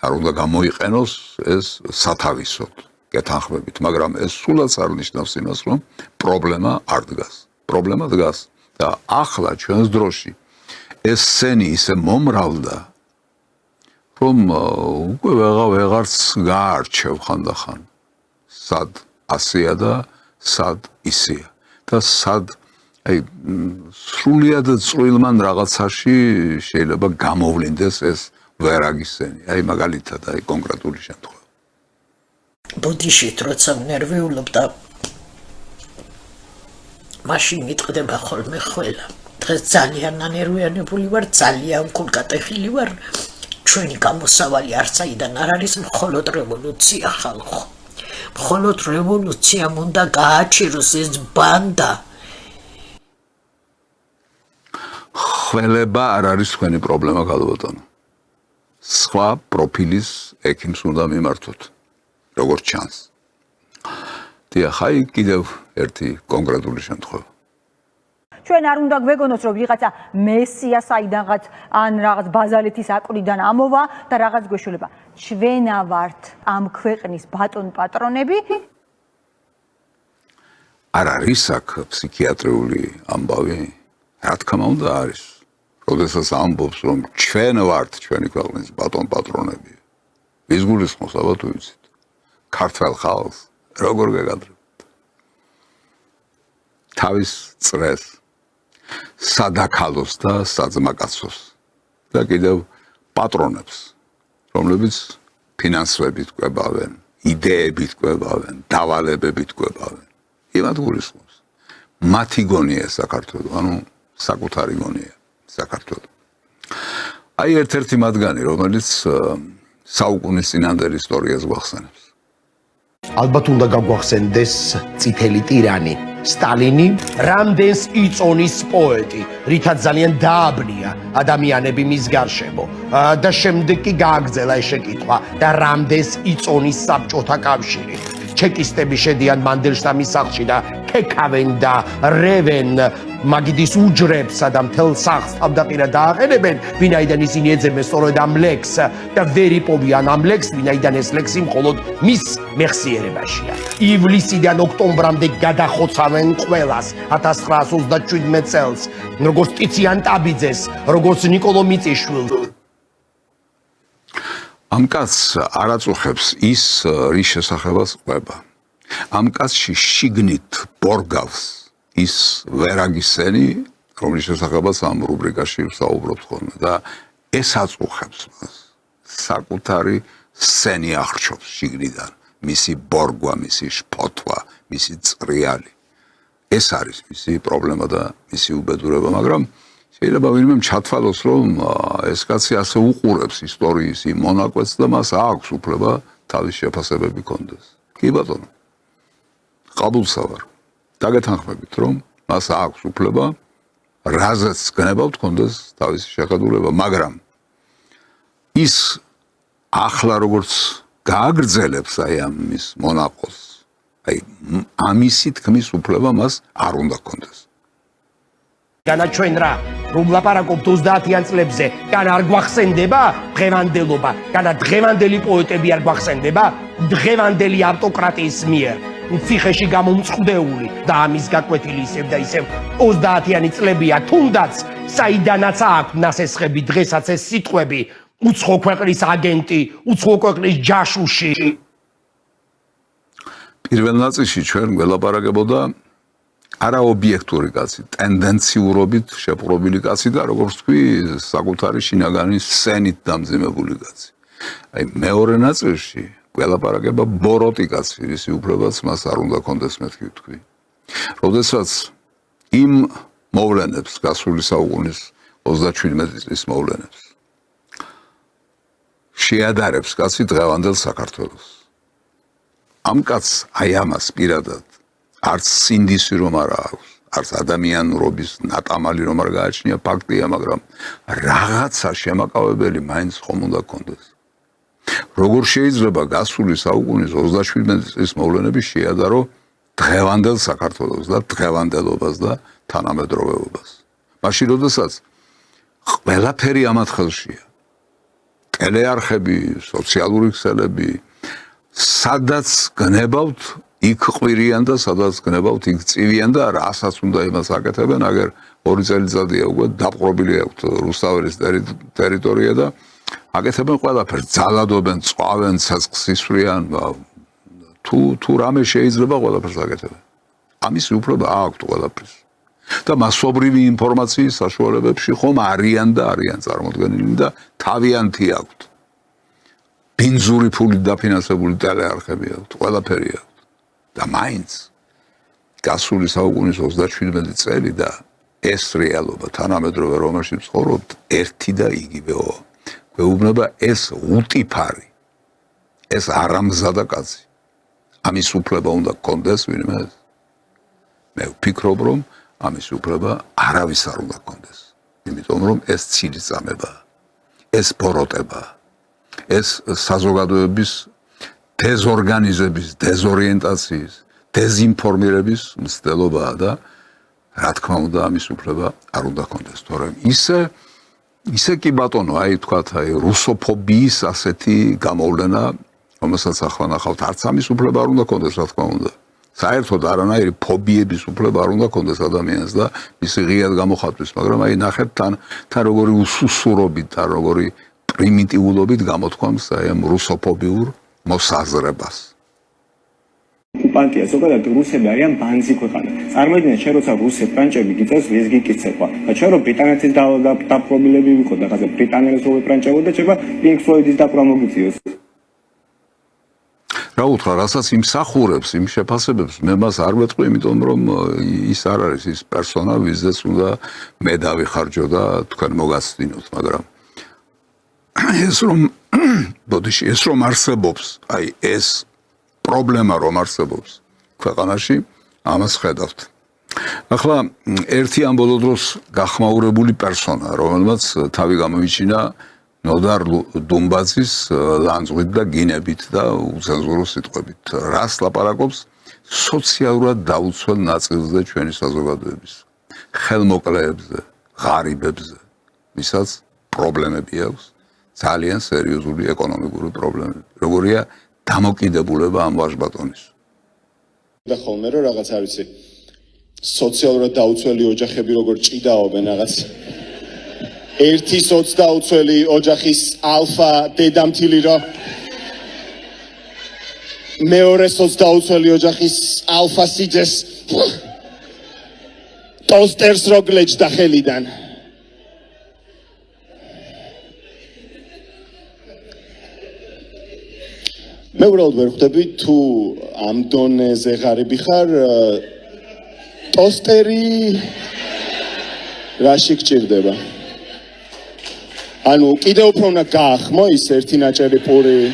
არ უნდა გამოიყენოს ეს სათავისოდ, გეთანხმებით, მაგრამ ეს სულაც არ ნიშნავს იმას, რომ პრობლემა არ დგას. პრობლემა დგას და ახლა ჩვენს დროში ეს სცენი ისე მომრავლდა, რომ უკვე ვეღარც გაარჩევ ხანდახან სად ასია და სად ისია და სად აი სრულიად წვრილმან რაღაცაში შეიძლება გამოვლინდეს ეს ვერაგის სცენი, აი მაგალითად აი კონკრეტული შემთხვევა. ბოდიშით როცა ნერვიულობ და მაშინ მიტყდება ხოლმე ყველა. დღეს ძალიან ანერვიანებული ვარ, ძალიან კულკატეხილი ვარ. ჩვენი გამოსავალი არცაიდან არ არის მხოლოდ რევოლუცია ხალხო. მხოლოდ რევოლუციამ უნდა გააჩეროს ეს ბანდა. ხველება არ არის თქვენი პრობლემა ქალბატონო. სხვა პროფილის ექიმს უნდა მიმართოთ, როგორც ჩანს. დიახ, აი კიდევ ერთი კონკრეტული შემთხვევა. ჩვენ არ უნდა გვეგონოს, რომ ვიღაცა მესია საიდანღაც ან რაღაც ბაზალეთის აკვრიდან ამოვა და რაღაც გვეშველება. ჩვენა ვართ ამ ქვეყნის ბატონ პატრონები. არ არის აქ ფსიქიატრიული ამბავი? რა თქმა უნდა არის. როდესაც ამბობს, რომ ჩვენ ვართ ჩვენი ქვეყნის ბატონ პატრონები. ვის გულისხმობს, ალბათ ვიცით. ქართველ ხალხს როგორ გეგადრებთ? თავის წრეს, სადაქალოს და საძმაკაცოს და კიდევ პატრონებს, რომლებიც ფინანსებით კვებავენ, იდეებით კვებავენ, დავალებებით კვებავენ. იმათ გულისხმობს. მათი გონია საქართველო, ანუ საკუთარი გონია საქართველო. აი ერთ-ერთი მათგანი, რომელიც საუკუნის წინანდელ ისტორიას გვახსენებს. ალბათ უნდა გაგვახსენდეს წითელი ტირანი სტალინი, რამდენს იწონის პოეტი, რითაც ძალიან დააბნია ადამიანები მის გარშემო და შემდეგ კი გააგრძელა ეს შეკითხვა და რამდენს იწონის საბჭოთა კავშირი. ჩეკისტები შედიან მანდელშტამის სახლში და ქექავენ და რევენ მაგიდის უჯრებსა და მთელ სახლს თავდაყირად დააყენებენ, ვინაიდან ისინი ეძებენ სწორედ ამ ლექსს და ვერ იპოვიან ამ ლექსს, ვინაიდან ეს ლექსი მხოლოდ მის მეხსიერებაშია. ივლისიდან ოქტომბრამდე გადახოცავენ ყველას 1927 წელს, როგორც ტიციან ტაბიძეს, როგორც ნიკოლო მიწიშვილს. ამ კაცს არ აწუხებს ის, რის შესახებაც ყვება. ამ კაცში შიგნით ბორგავს ის ვერაგისენი, რომლის შესახებაც ამ რუბრიკაში ვსაუბრობთ ხოლმე და ეს აწუხებს მას. საკუთარი სენი აღრჩობს შიგნიდან, მისი ბორგვა, მისი შფოთვა, მისი წრიალი. ეს არის მისი პრობლემა და მისი უბედურება, მაგრამ შეიძლება ვინმე ჩათვალოს, რომ ეს კაცი ასე უყურებს ისტორიის იმ მონაკვეთს და მას აქვს უფლება თავის შეფასებები კონდეს. კი ბატონო. ყაბულსა ვარ. დაგეთანხმებით, რომ მას აქვს უფლება რაზეც გნებავთ კონდეს თავისი შეხედულება, მაგრამ ის ახლა როგორც გააგრძელებს აი ამის მონაკვეთს, აი ამისი თქმის უფლება მას არ უნდა კონდეს. განაჩვენ რა, რომ ლაპარაკობთ 30-იან წლებზე, კან არ გვახსენდება დღევანდელობა, კანა დღევანდელი პოეტები არ გვახსენდება დღევანდელი ავტოკრატიის მიერ. ციხეში გამომწყდეული და ამის გაკვეთილი ისევ და ისევ 30-იანი წლებია, თუნდაც საიდანაც აქვს ნასესხები დღესაც ეს სიტყვები, უცხო ქვეყნის აგენტი, უცხო ქვეყნის ჯაშუში. პირველ ნაწილში ჩვენ გველაპარაკებოდა არაობიექტური კაცი, ტენდენციურობით შეპყრობილი კაცი და როგორც თქვი, საკუთარი შინაგანის სენით დამძიმებული კაცი. აი მეორე ნაწილში გველაპარაკება ბოროტი კაცი, ვისი უფლებაც მას არ უნდა კონდეს, მეთქი ვთქვი. როდესაც იმ მოვლენებს, გასული საუკუნის 37 წლის მოვლენებს შეადარებს კაცი დღევანდელ საქართველოს. ამ კაცს აი ამას პირადად არც სინდისი რომ არ აქვს, არც ადამიანურობის ნატამალი რომ არ გააჩნია, ფაქტია, მაგრამ რაღაცა შემაკავებელი მაინც ხომ უნდა კონდეს. როგორ შეიძლება გასული საუკუნის 37 წლის მოვლენები შეადარო დღევანდელ საქართველოს და დღევანდელობას და თანამედროვეობას. მაშინ როდესაც ყველაფერი ამათ ხელშია. ტელეარხები, სოციალური ქსელები, სადაც გნებავთ იქ ყვირიან და სადაც გნებავთ იქ წივიან და რასაც უნდა იმას აკეთებენ, აგერ 2 წელიწადია უკვე დაპყრობილი აქვთ რუსთაველის ტერიტორია და აკეთებენ ყველაფერს, ძალადობენ, წვავენ, ცეცხლს ისვრიან, თუ რამე შეიძლება ყველაფერს აკეთებენ. ამის უფლება აქვთ ყველაფერს. და მასობრივი ინფორმაციის საშუალებებში ხომ არიან წარმოდგენილი და თავიანთი აქვთ. ბინძური ფულით დაფინანსებული ტელეარხები აქვთ, ყველაფერი აქვთ. და მაინც გასული საუკუნის 37 წელი და ეს რეალობა თანამედროვე რომელშიც ცხოვრობთ ერთი და იგივეო. გვეუბნება ეს უტიფარი, ეს არამზადა კაცი. ამის უფლება უნდა გქონდეს ვინმე. მე ვფიქრობ, რომ ამის უფლება არავის არ უნდა გქონდეს. იმიტომ რომ ეს ცილისწამებაა, ეს ბოროტებაა, ეს საზოგადოების დეზორგანიზების, დეზორიენტაციის, დეზინფორმირების მცდელობაა და რა თქმა უნდა ამის უფლება არ უნდა გქონდეს. თორემ ისე კი ბატონო, აი თქვათ, აი რუსოფობიის ასეთი გამოვლენა, რომელსაც ახლა ნახავთ, არც ამის უფლება არ უნდა გქონდეს, რა თქმა უნდა. საერთოდ არანაირი ფობიების უფლება არ უნდა გქონდეს ადამიანს და მისი ღიად გამოხატვის, მაგრამ აი ნახეთ თან როგორი უსუსურობით და როგორი პრიმიტიულობით გამოთქვამს აი ამ რუსოფობიურ მოსაზრებას. ოკუპანტია ზოგადად რუსები არიან ბანძი ქვეყანა. წარმოიდგინეთ, შენ როცა რუსი პრანჭები გიწევს ლეზგი კიცება. და ჩვენ რო ბრიტანეთის დაპყრობილები ვიყო და ხაზე ბრიტანელებს რო ეპრანჭებოდა, შეიძლება პინკ ფლოიდის დაპყრობა მოგიწიოს. რა უთხრა, რასაც იმსახურებს, იმ შეფასებებს, მე მას არ ვეთქვი, იმიტომ რომ ის არ არის ის პერსონა, ვიზეც უნდა მე დავიხარჯო და თქვენ მოგაცდინოთ, მაგრამ ეს რომ არსებობს, აი ეს პრობლემა რომ არსებობს ქვეყანაში, ამას ხედავთ. ახლა ერთი ამ ბოლო დროს გახმაურებული პერსონა, რომელმაც თავი გამოიჩინა ნოდარ დუმბაძის ლანძღვით და გინებით და უცენზურო სიტყვებით. რას ლაპარაკობს? სოციალურად დაუცველ ნაწილზე ჩვენი საზოგადოების. ხელმოკლეებზე, ღარიბებზე, ვისაც პრობლემები აქვს, ძალიან სერიოზული ეკონომიკური პრობლემები. როგორია დამოკიდებულება ამ ვაჟბატონის. და ხოლმე რომ რაღაც არ ვიცი, სოციალურად დაუცველი ოჯახები როგორ ჭიდაობენ რაღაც ერთი სოცდაუცველი ოჯახის ალფა დედამთილი რა მეორე სოცდაუცველი ოჯახის ალფა სიძეს ტოსტერს რო გლეჯდა ხელიდან. მე უბრალოდ ვერ ხვდები თუ ამ დონეზე ღარიბი ხარ ტოსტერი რაში გჭირდება. ანუ კიდევ უფრო უნდა გაახმო ის ერთი ნაჭერი პური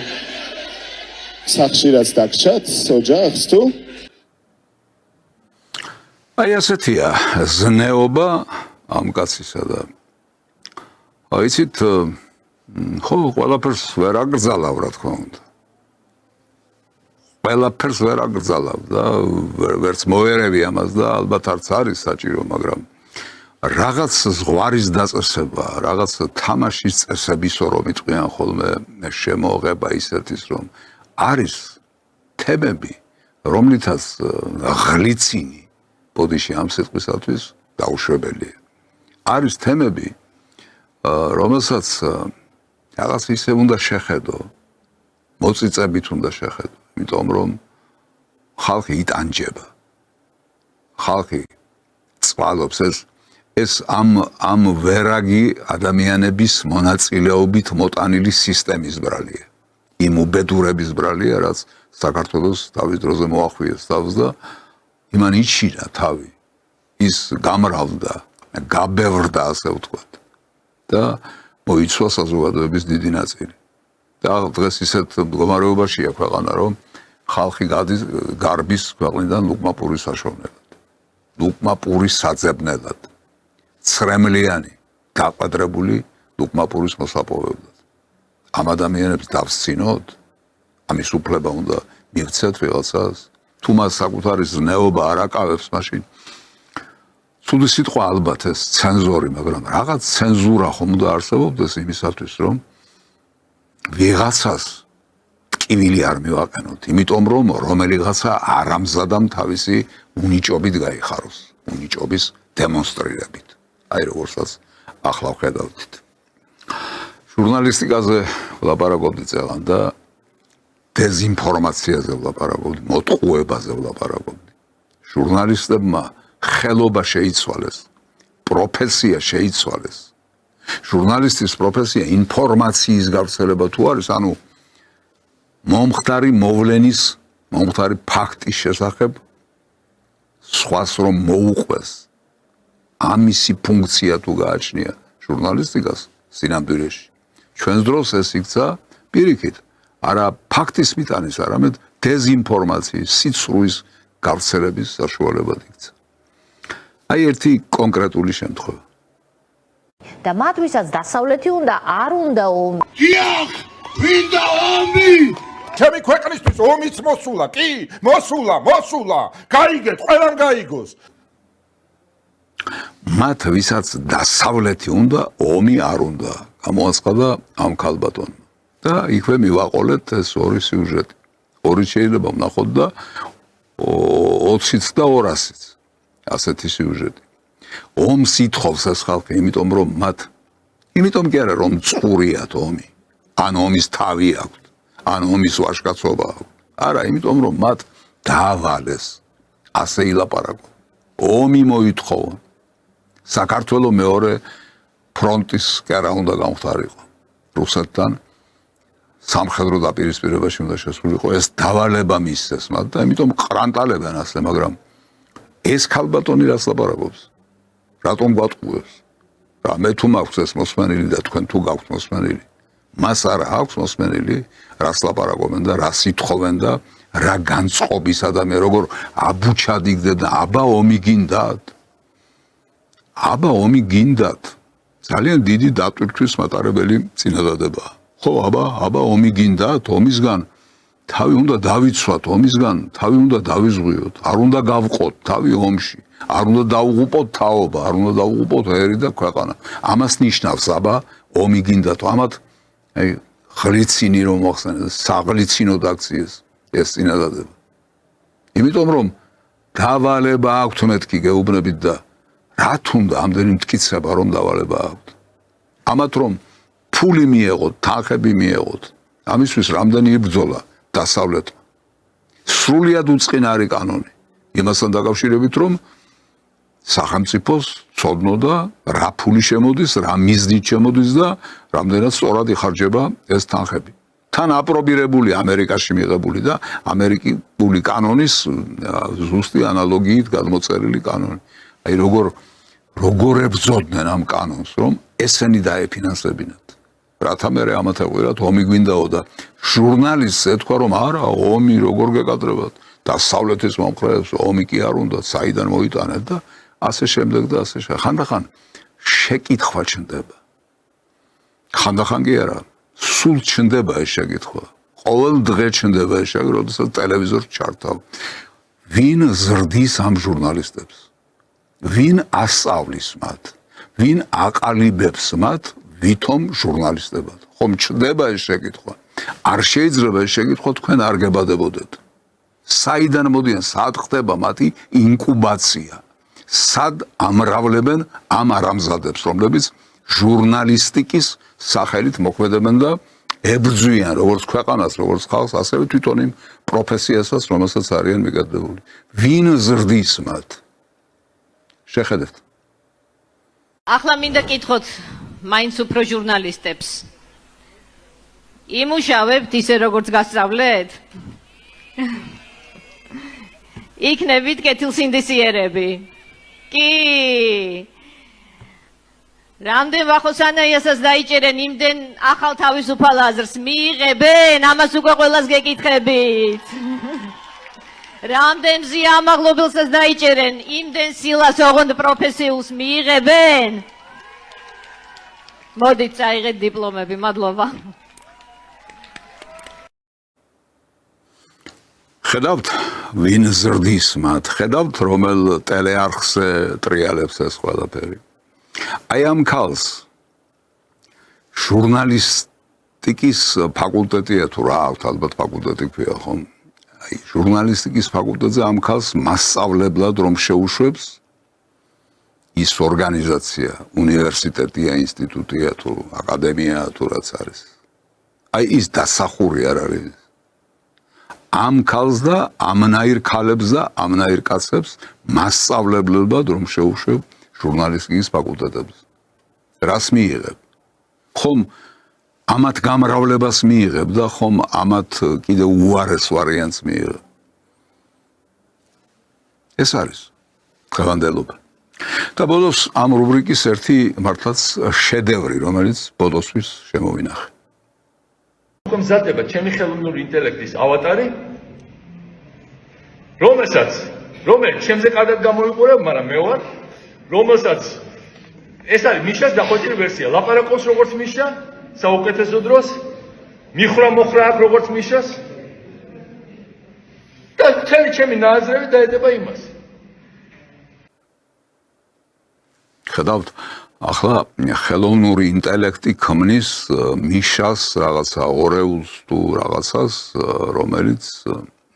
სახში რაც დაგჭათ ოჯახს თუ აი ასეთია ზნეობა ამ კაცისა და აიცით ხო ყველაფერს ვერ აგრძალავ რა თქმა უნდა. ყველაფერს ვერ აგრძალავ და ვერც მოერევი ამას და ალბათ არც არის საჭირო, მაგრამ რაღაც ზღვარის დაწესება, რაღაც თამაშის წესებისო რომ იყვიან ხოლმე შემოღება ისეთის რომ არის თემები, რომლითაც ღლიცინი ბოდიში ამ სიტყვისათვის დაუშვებელია. არის თემები, რომელსაც რაღაც ისე უნდა შეხედო, მოწიწებით უნდა შეხედო. იმიტომ რომ ხალხი იტანჯება. ხალხი წვალობს ეს ამ ვერაგი ადამიანების მონაწილეობით მოტანილი სისტემის ბრალია. იმ უბედურების ბრალია, რაც საქართველოს თავის დროზე მოახვიეს თავს და იმან იჩინა თავი. ის გამრავლდა, გაბევრდა ასე ვთქვათ. და მოიცვა საზოგადოების დიდი ნაწილი. და დღეს ისეთ მდგომარეობაშია ქვეყანა, რომ ხალხი გადის გარბის ქვეყნიდან ლუკმაპურის საშოვნელად. ლუკმაპურის საძებნელად. ცრემლიანი, გაყადრებული ლუკმაპურის მოსაპოვებლად. ამ ადამიანებს დავსცინოთ, ამის უფლება უნდა მივცეთ ვიღაცას, თუ მას საკუთარი ზნეობა არ აკავებს, მაშინ ცუდი სიტყვა ალბათ ეს ცენზორი, მაგრამ რაღაც ცენზურა ხომ უნდა არსებობდეს იმისათვის, რომ ვიღაცას ტკივილი არ მივაყენოთ, იმიტომ რომ რომელიღაცა არამზადამ თავისი უნიჭობით გაიხაროს, უნიჭობის დემონსტრირებით. აი როგორცაც ახლა ვხედავთ. ჟურნალისტიკაზე ვლაპარაკობდი წელან და დეზინფორმაციაზე ვლაპარაკობდი, მოტყუებაზე ვლაპარაკობდი. ჟურნალისტებმა ხელობა შეიცვალეს, პროფესია შეიცვალეს. ჟურნალისტის პროფესია ინფორმაციის გავრცელება თუ არის, ანუ მომხდარი მოვლენის, მომხდარი ფაქტის შესახებ სხვას რომ მოუყვეს. ამისი ფუნქცია თუ გააჩნია ჟურნალისტიკას სინამდვილეში. ჩვენს დროს ეს იქცა პირიქით, არა ფაქტის მიტანის, არამედ დეზინფორმაციის, სიცრუის გავრცელების საშუალებად იქცა. აი ერთი კონკრეტული შემთხვევა. და მათ ვისაც დასავლეთი უნდა, არ უნდა ომი. დიახ, ვინდა ომი? ჩემი ქვეყნისთვის ომიც მოსულა, კი, მოსულა. გაიგეთ, ყველამ გაიგოს. მათ ვისაც დასავლეთი უნდა, ომი არ უნდა. გამოაცხადა ამ ქალბატონმა. და იქვე მივაყოლეთ ეს ორი სიუჟეტი. ორი შეიძლება ვნახოთ და 20-იც და 200-იც. ასეთი სიუჟეტი. ომს ითხოვს ეს ხალხი, იმიტომ რომ მათ, იმიტომ კი არა რომ წყურიათ ომი, ან ომის თავი აქვთ, ან ომის ვაჟკაცობა აქვთ. არა, იმიტომ რომ მათ დაავალეს, ასე ილაპარაკო. ომი მოითხოვონ. საქართველოს მეორე ფრონტის კერა უნდა გამختارიყო. რუსეთთან სამხედრო დაპირისპირებაში უნდა შესულიყო, ეს დავალება მისცეს მათ და იმიტომ ყრანტალებენ ასე, მაგრამ ეს ქალბატონი რას ლაპარაკობს? რატომ გვატყუებს? რა მე თუ მაქვს ეს მოსმენილი და თქვენ თუ გაქვთ მოსმენილი? მას არ აქვს მოსმენილი, რას ლაპარაკობენ და რას ითხოვენ და რა განწყობის ადამიანი, როგორ აბუჩადიგდეთ და აბა ომი გინდათ? აბა ომი გინდათ? ძალიან დიდი დატვირთვის მატარებელი წინადადებაა. ხო, აბა ომი გინდათ, ომისგან თავი უნდა დავიცვათ, ომისგან თავი უნდა დავიზღვიოთ, არ უნდა გავყოთ თავი ომში, არ უნდა დავუღუპოთ თაობა, არ უნდა დავუღუპოთ ერი და ქვეყანა. ამას ნიშნავს აბა ომი გინდათ, ამათ აი ღრიცინი რომ მოხსენეს, საღლიცინოდ აქციეს ეს წინადადება. იმიტომ რომ დავალება აქვთ მეთქი გეუბნებით და რა თუნდა ამდენი მტკიცება რომ დავალება აქვთ. ამათ რომ ფული მიეღოთ, თანხები მიეღოთ, ამისთვის რამდენი იბრძოლა დასავლეთმა. სრულიად უწყინარი კანონი. იმასთან დაკავშირებით რომ სახელმწიფოს ცოდნოდა რა ფული შემოდის, რა მიზნით შემოდის და რამდენად სწორად იხარჯება ეს თანხები. თან აპრობირებული ამერიკაში მიღებული და ამერიკული კანონის ზუსტი ანალოგიით გადმოწერილი კანონი. აი როგორ ებრძოდნენ ამ კანონს, რომ ესენი დაეფინანსებინათ. რათა მე ამათ ეყვირათ ომი გვინდაო და ჟურნალისტს ეთქვა რომ არა, ომი როგორ გეკადრებათ? დასავლეთის მომხრეებს ომი კი არ უნდა, საიდან მოიტანეთ და ასე შემდეგ და ასე შემდეგ. ხანდახან შეკითხვა ჩნდება. ხანდახან კი არა, სულ ჩნდება ეს შეკითხვა. ყოველ დღე ჩნდება ეს შეკითხვა, როდესაც ტელევიზორს ჩართავ. ვინ ზრდის ამ ჟურნალისტებს? ვინ ასწავლის მათ? ვინ აყალიბებს მათ ვითომ ჟურნალისტებად? ხომ ჩნდება ეს შეკითხვა? არ შეიძლება ეს შეკითხვა თქვენ არ გებადებოდეთ. საიდან მოდიან, სად ხდება მათი ინკუბაცია? სად ამრავლებენ ამ არამზადებს, რომლებიც ჟურნალისტიკის სახელით მოქმედებენ და ებრძვიან როგორც ქვეყანას, როგორც ხალხს, ასევე თვითონ იმ პროფესიასაც, რომელსაც არიან მიკადრებული. ვინ ზრდის მათ? შეხედეთ. ახლა მინდა კითხოთ მაინც უფრო ჟურნალისტებს. იმუშავებთ ისე როგორც გასწავლეთ? იქნებით კეთილსინდისიერები. კი. რამდენ ვახოსანაიასაც დაიჭერენ იმდენ ახალ თავისუფალ აზრს მიიღებენ, ამას უკვე ყველას გეკითხებით. რამდენ მზია ამაღლობელსაც დაიჭერენ, იმდენ სილას ოღონდ პროფესიულს მიიღებენ. მოდით წაიღეთ დიპლომები, მადლობა. ხედავთ, ვინ ზრდის მათ, ხედავთ, რომელ ტელეარხზე ტრიალებს ეს ყველაფერი. აი ამ ქალს ჟურნალისტიკის ფაკულტეტია თუ რა აქვს, ალბათ ფაკულტეტი ქვია ხომ? აი ჟურნალისტიკის ფაკულტეტზე ამ ქალს მასწავლებლად რომ შეუშვებს ის ორგანიზაცია, უნივერსიტეტია, ინსტიტუტია თუ აკადემია თუ რაც არის. აი ის დასახური არ არის. ამ ქალს და ამნაირ ქალებს და ამნაირ კაცებს მასწავლებლად რომ შეუშვებ ჟურნალისტიკის ფაკულტეტებს. რას მიიღებ? ხომ ამათ გამრავლებას მიიღებ და ხომ ამათ კიდე უარეს ვარიანტს მიიღებ. ეს არის დღევანდელობა. და ბოლოს ამ რუბრიკის ერთი მართლაც შედევრი, რომელიც ბოლოსთვის შემოვინახე. უკვე მზადდება ჩემი ხელოვნური ინტელექტის ავატარი, რომელიც ჩემზე კარგად გამოვიყურებ, მაგრამ მე ვარ, რომელსაც ეს არის მიშას დახვეწილი ვერსია. ლაპარაკობს როგორც მიშა, საუკეთესო დროს, მიხრა-მოხრა აქვს როგორც მიშას. და მთელი ჩემი ნააზრევი დაედება იმას. ხედავთ, ახლა ხელოვნური ინტელექტი ქმნის მიშას რაღაცა ორეულს თუ რაღაცას, რომელიც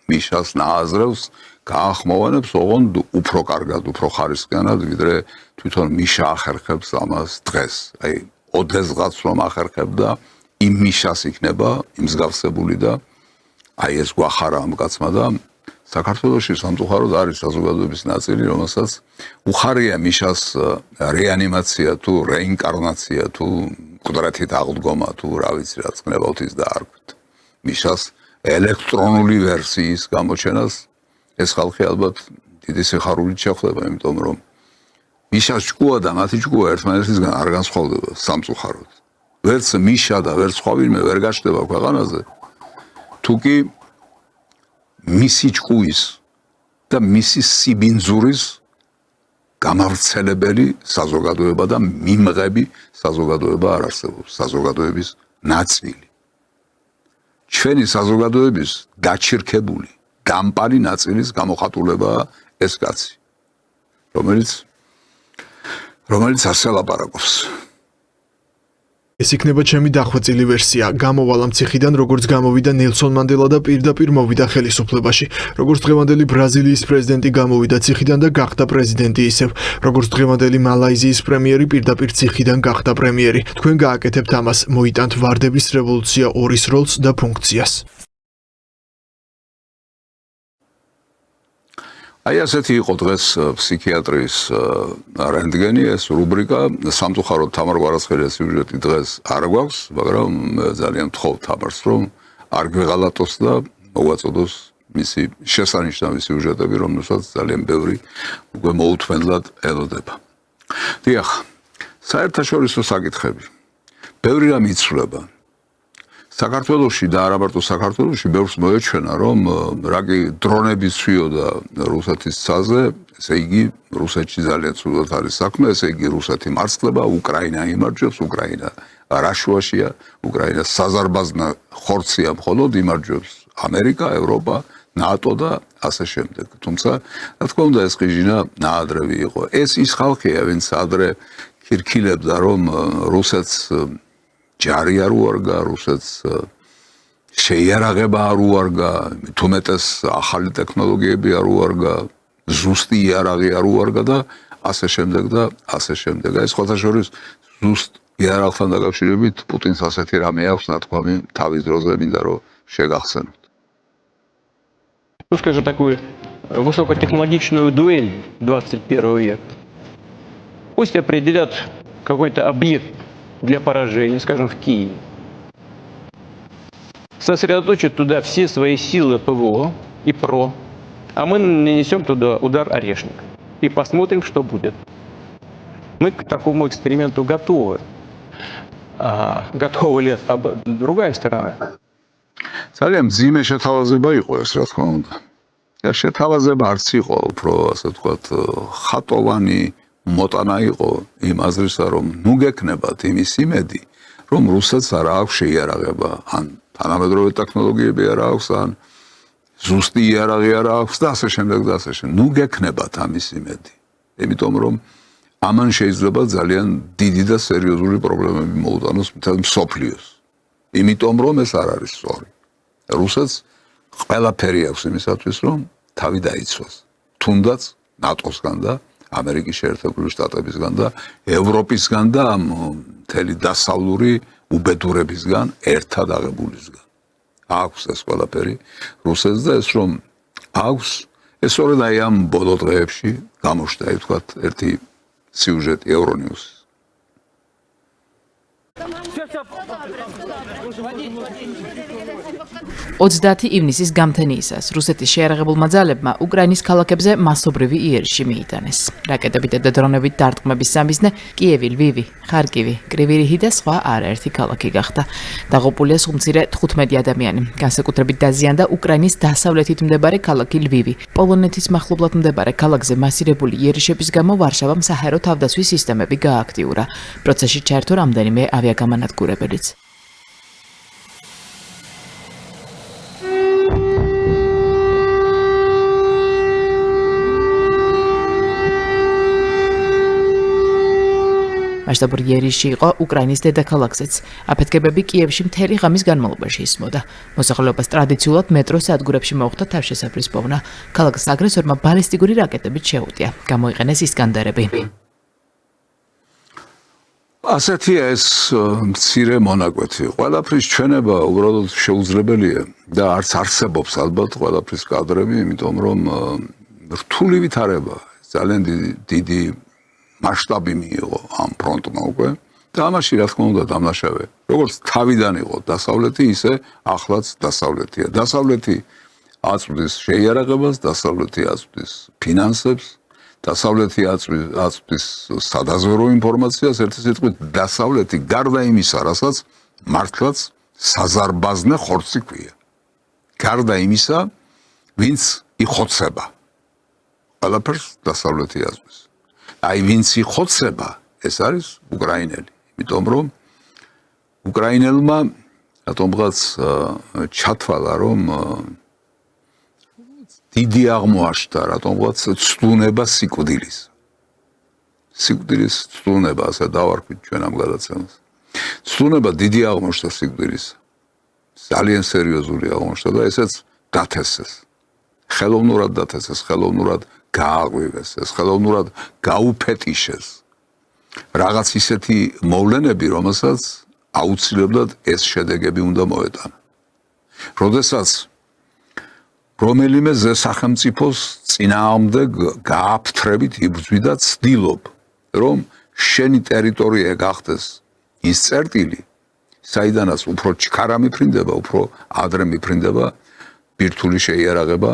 მიშას ნააზრევს გაახმოვანებს ოღონდ უფრო კარგად, უფრო ხარისხიანად, ვიდრე თვითონ მიშა ახერხებს ამას დღეს. აი, ოდესღაც რომ ახერხებდა, იმ მიშას იქნება იმსგავსებული და აი ეს გვახარა ამ კაცმა და საქართველოში სამწუხაროდ არის საზოგადოების ნაწილი, რომელსაც უხარია მიშას რეანიმაცია თუ რეინკარნაცია თუ მკვდრეთით აღდგომა თუ რა ვიცი რაც გნებავთ ის დაარქვით. მიშას ელექტრონული ვერსიის გამოჩენას ეს ხალხი ალბათ დიდი სიხარულით შეხვდება, იმიტომ რომ მიშას ჭკუა და მათი ჭკუა ერთმანეთისგან არ განსხვავდება სამწუხაროდ. ვერც მიშა და ვერც სხვა ვინმე ვერ გაჩნდება ქვეყანაზე, თუ კი მისი ჭკუის და მისი სიბინძურის გამავრცელებელი საზოგადოება და მიმღები საზოგადოება არ არსებობს, საზოგადოების ნაწილი. ჩვენი საზოგადოების დაჩირქებული, დამპარი ნაწილის გამოხატულებაა ეს კაცი, რომელიც ასე ლაპარაკობს. ეს იქნება ჩემი დახვეწილი ვერსია. გამოვალ ამ ციხიდან, როგორც გამოვიდა ნელსონ მანდელა და პირდაპირ მოვიდა ხელისუფლებაში. როგორც დღევანდელი ბრაზილიის პრეზიდენტი გამოვიდა ციხიდან და გახდა პრეზიდენტი ისევ, როგორც დღევანდელი მალაიზიის პრემიერი პირდაპირ ციხიდან გახდა პრემიერი. თქვენ გააკეთებთ ამას, მოიტანთ ვარდების რევოლუცია 2-ის როლს და ფუნქციას. აი ასეთი იყო დღეს ფსიქიატრის რენტგენი, ეს რუბრიკა. სამწუხაროდ თამარ კვარაცხელიას სიუჟეტი დღეს არ გვაქვს, მაგრამ ძალიან ვთხოვ თამარს, რომ არ გვეღალატოს და მოვაწოდოს მისი შესანიშნავი სიუჟეტები, რომელსაც ძალიან ბევრი უკვე მოუთმენლად ელოდება. დიახ, საერთაშორისო საკითხები. ბევრი რამ იცვლება. საქართველოში და არა მარტო საქართველოში ბევრს მოეჩვენა, რომ რაგი დრონები ცვიოდა რუსეთის ცაზე, ესე იგი რუსეთში ძალიან ცუდად არის საქმე, ესე იგი რუსეთი მარცხლება, უკრაინა იმარჯვებს, უკრაინა რაშუაშია, უკრაინა საზარბაზნა ხორცია მხოლოდ იმარჯვებს ამერიკა, ევროპა, ნატო და ასე შემდეგ. თუმცა, რა თქმა უნდა, ეს ყიჟინა ნაადრევი იყო. ეს ის ხალხია, ვინც ადრე ქირქილებდა, რომ რუსეთს ჯარი არ უარგა, რუსეთს შეიარაღება არ უარგა, თუმეტეს ახალი ტექნოლოგიები არ უარგა, ზუსტი იარაღი არ უარგა და ასე შემდეგ და ასე შემდეგ. ეს სხვათა შორის ზუსტ იარაღთან დაკავშირებით პუტინს ასეთი რამე აქვს, ნათქვამი თავის დროზე მინდა რომ შეგახსენოთ. Ну, скажем, такую высокотехнологичную дуэль 21 века. Пусть определят какой-то объект для поражения, скажем, в Киеве. Сосредоточат туда все свои силы ПВО и ПРО, а мы нанесем туда удар орешник и посмотрим, что будет. Мы к такому эксперименту готовы. Готова ли другая сторона? ძალიან მძიმე შეთავაზება იყო ეს, რა თქმა უნდა. და შეთავაზება არც იყო, უფრო ასე ვთქვათ, ხატოვანი მოტანა იყო იმ აზრისა, რომ ნუ გექნებათ იმის იმედი, რომ რუსეთს არ აქვს შეიარაღება, ან თანამედროვე ტექნოლოგიები არ აქვს, ან ზუსტი იარაღი არ აქვს და ასე შემდეგ და ასე შემდეგ. ნუ გექნებათ ამის იმედი. იმიტომ რომ ამან შეიძლება ძალიან დიდი და სერიოზული პრობლემები მოუტანოს მთელ მსოფლიოს. იმიტომ რომ ეს არ არის სწორი. რუსეთს ყველაფერი აქვს იმისათვის, რომ თავი დაიცვას. თუნდაც ნატოსგან და ამერიკის შეერთებული შტატებისგან და ევროპისგან და მთელი დასავლური უბედურებისგან ერთად აღებულისგან. აქვს ეს ყველაფერი რუსეთს და ეს რომ აქვს, ეს სწორედ აი ამ ბოლო დღეებში გამოჩნდა, ვთქვათ, ერთი სიუჟეტი Euronews. 30 ივნისის გამთენიისას რუსეთის შეიარაღებულმა ძალებმა უკრაინის ქალაქებზე მასობრივი იერიში მიიტანეს. რაკეტებით და დრონებით დარტყმების სამიზნე კიევი, ლვივი, ხარკივი, კრივი-რიგი და სხვა არაერთი ქალაქი გახდა. დაღუპულია სულ მცირე 15 ადამიანი. განსაკუთრებით დაზიანდა უკრაინის დასავლეთით მდებარე ქალაქი ლვივი. პოლონეთის მახლობლად მდებარე ქალაქზე მასირებული იერიშების გამო ვარშავამ საჰაერო თავდაცვის სისტემები გააქტიურა. პროცესში ჩაერთო რამდენიმე ავიაგამანადგურებელიც. მასშტაბური იერიში იყო უკრაინის დედაქალაქზეც. აფეთქებები კიევში მთელი ღამის განმავლობაში ისმოდა. მოსახლეობას ტრადიციულად მეტროს სადგურებში მოუხდა თავშესაფრის პოვნა. ქალაქს აგრესორმა ბალისტიკური რაკეტებით შეუტია. გამოიყენეს ისკანდერები. ასეთია ეს მცირე მონაკვეთი. ყველაფრის ჩვენება უბრალოდ შეუძლებელია და არც არსებობს ალბათ ყველაფრის კადრები, იმიტომ რომ რთული ვითარება, ძალიან დიდი მასშტაბი მიიღო ამ ფრონტმა უკვე და ამაში რა თქმა უნდა დამნაშავე. როგორც თავიდან იყო დასავლეთი, ისე ახლაც დასავლეთია. დასავლეთი აწვდის შეიარაღებას, დასავლეთი აწვდის ფინანსებს, დასავლეთი აწვდის სადაზვერვო ინფორმაციას, ერთი სიტყვით დასავლეთი გარდა იმისა, რასაც მართლაც საზარბაზნე ხორცი ქვია. გარდა იმისა, ვინც იხოცება. ყველაფერს დასავლეთი აწვდის. აი ვინც იხოცება, ეს არის უკრაინელი. იმიტომ რომ უკრაინელმა რატომღაც ჩათვალა, რომ დიდი აღმოაჩნდა, რატომღაც ცდუნება სიკვდილის. სიკვდილის ცდუნება, ასე დავარქვით ჩვენ ამ გადაცემას. ცდუნება დიდი აღმოჩნდა სიკვდილის. ძალიან სერიოზული აღმოჩნდა და ესეც დათესეს. ხელოვნურად დათესეს, ხელოვნურად გააღვივეს, ეს ხელოვნურად გაუფეტიშეს. რაღაც ისეთი მოვლენები, რომელსაც აუცილებლად ეს შედეგები უნდა მოეტანა. როდესაც რომელიმე სახელმწიფოს წინააღმდეგ გააფთრებით იბრძვი და ცდილობ, რომ შენი ტერიტორია გახდეს ის წერტილი, საიდანაც უფრო ჩქარა მიფრინდება, უფრო ადრე მიფრინდება ბირთვული შეიარაღება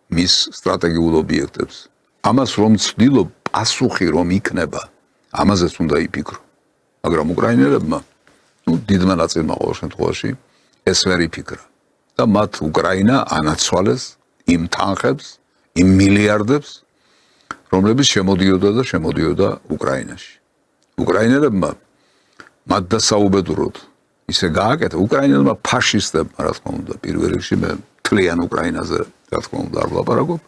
მის სტრატეგიულ ობიექტებს. ამას რომ ცდილობ, პასუხი რომ იქნება, ამაზეც უნდა იფიქრო. მაგრამ უკრაინელებმა, დიდმა ნაწილმა ყოველ შემთხვევაში ეს ვერ იფიქრა. და მათ უკრაინა ანაცვალეს იმ თანხებს, იმ მილიარდებს, რომლებიც შემოდიოდა უკრაინაში. უკრაინელებმა მათ დასაუბედუროდ ისე გააკეთა, უკრაინელებმა ფაშისტებმა, რა თქმა უნდა, პირველ რიგში მე თლიან უკრაინაზე, რა თქმა უნდა, არ ვლაპარაკობ.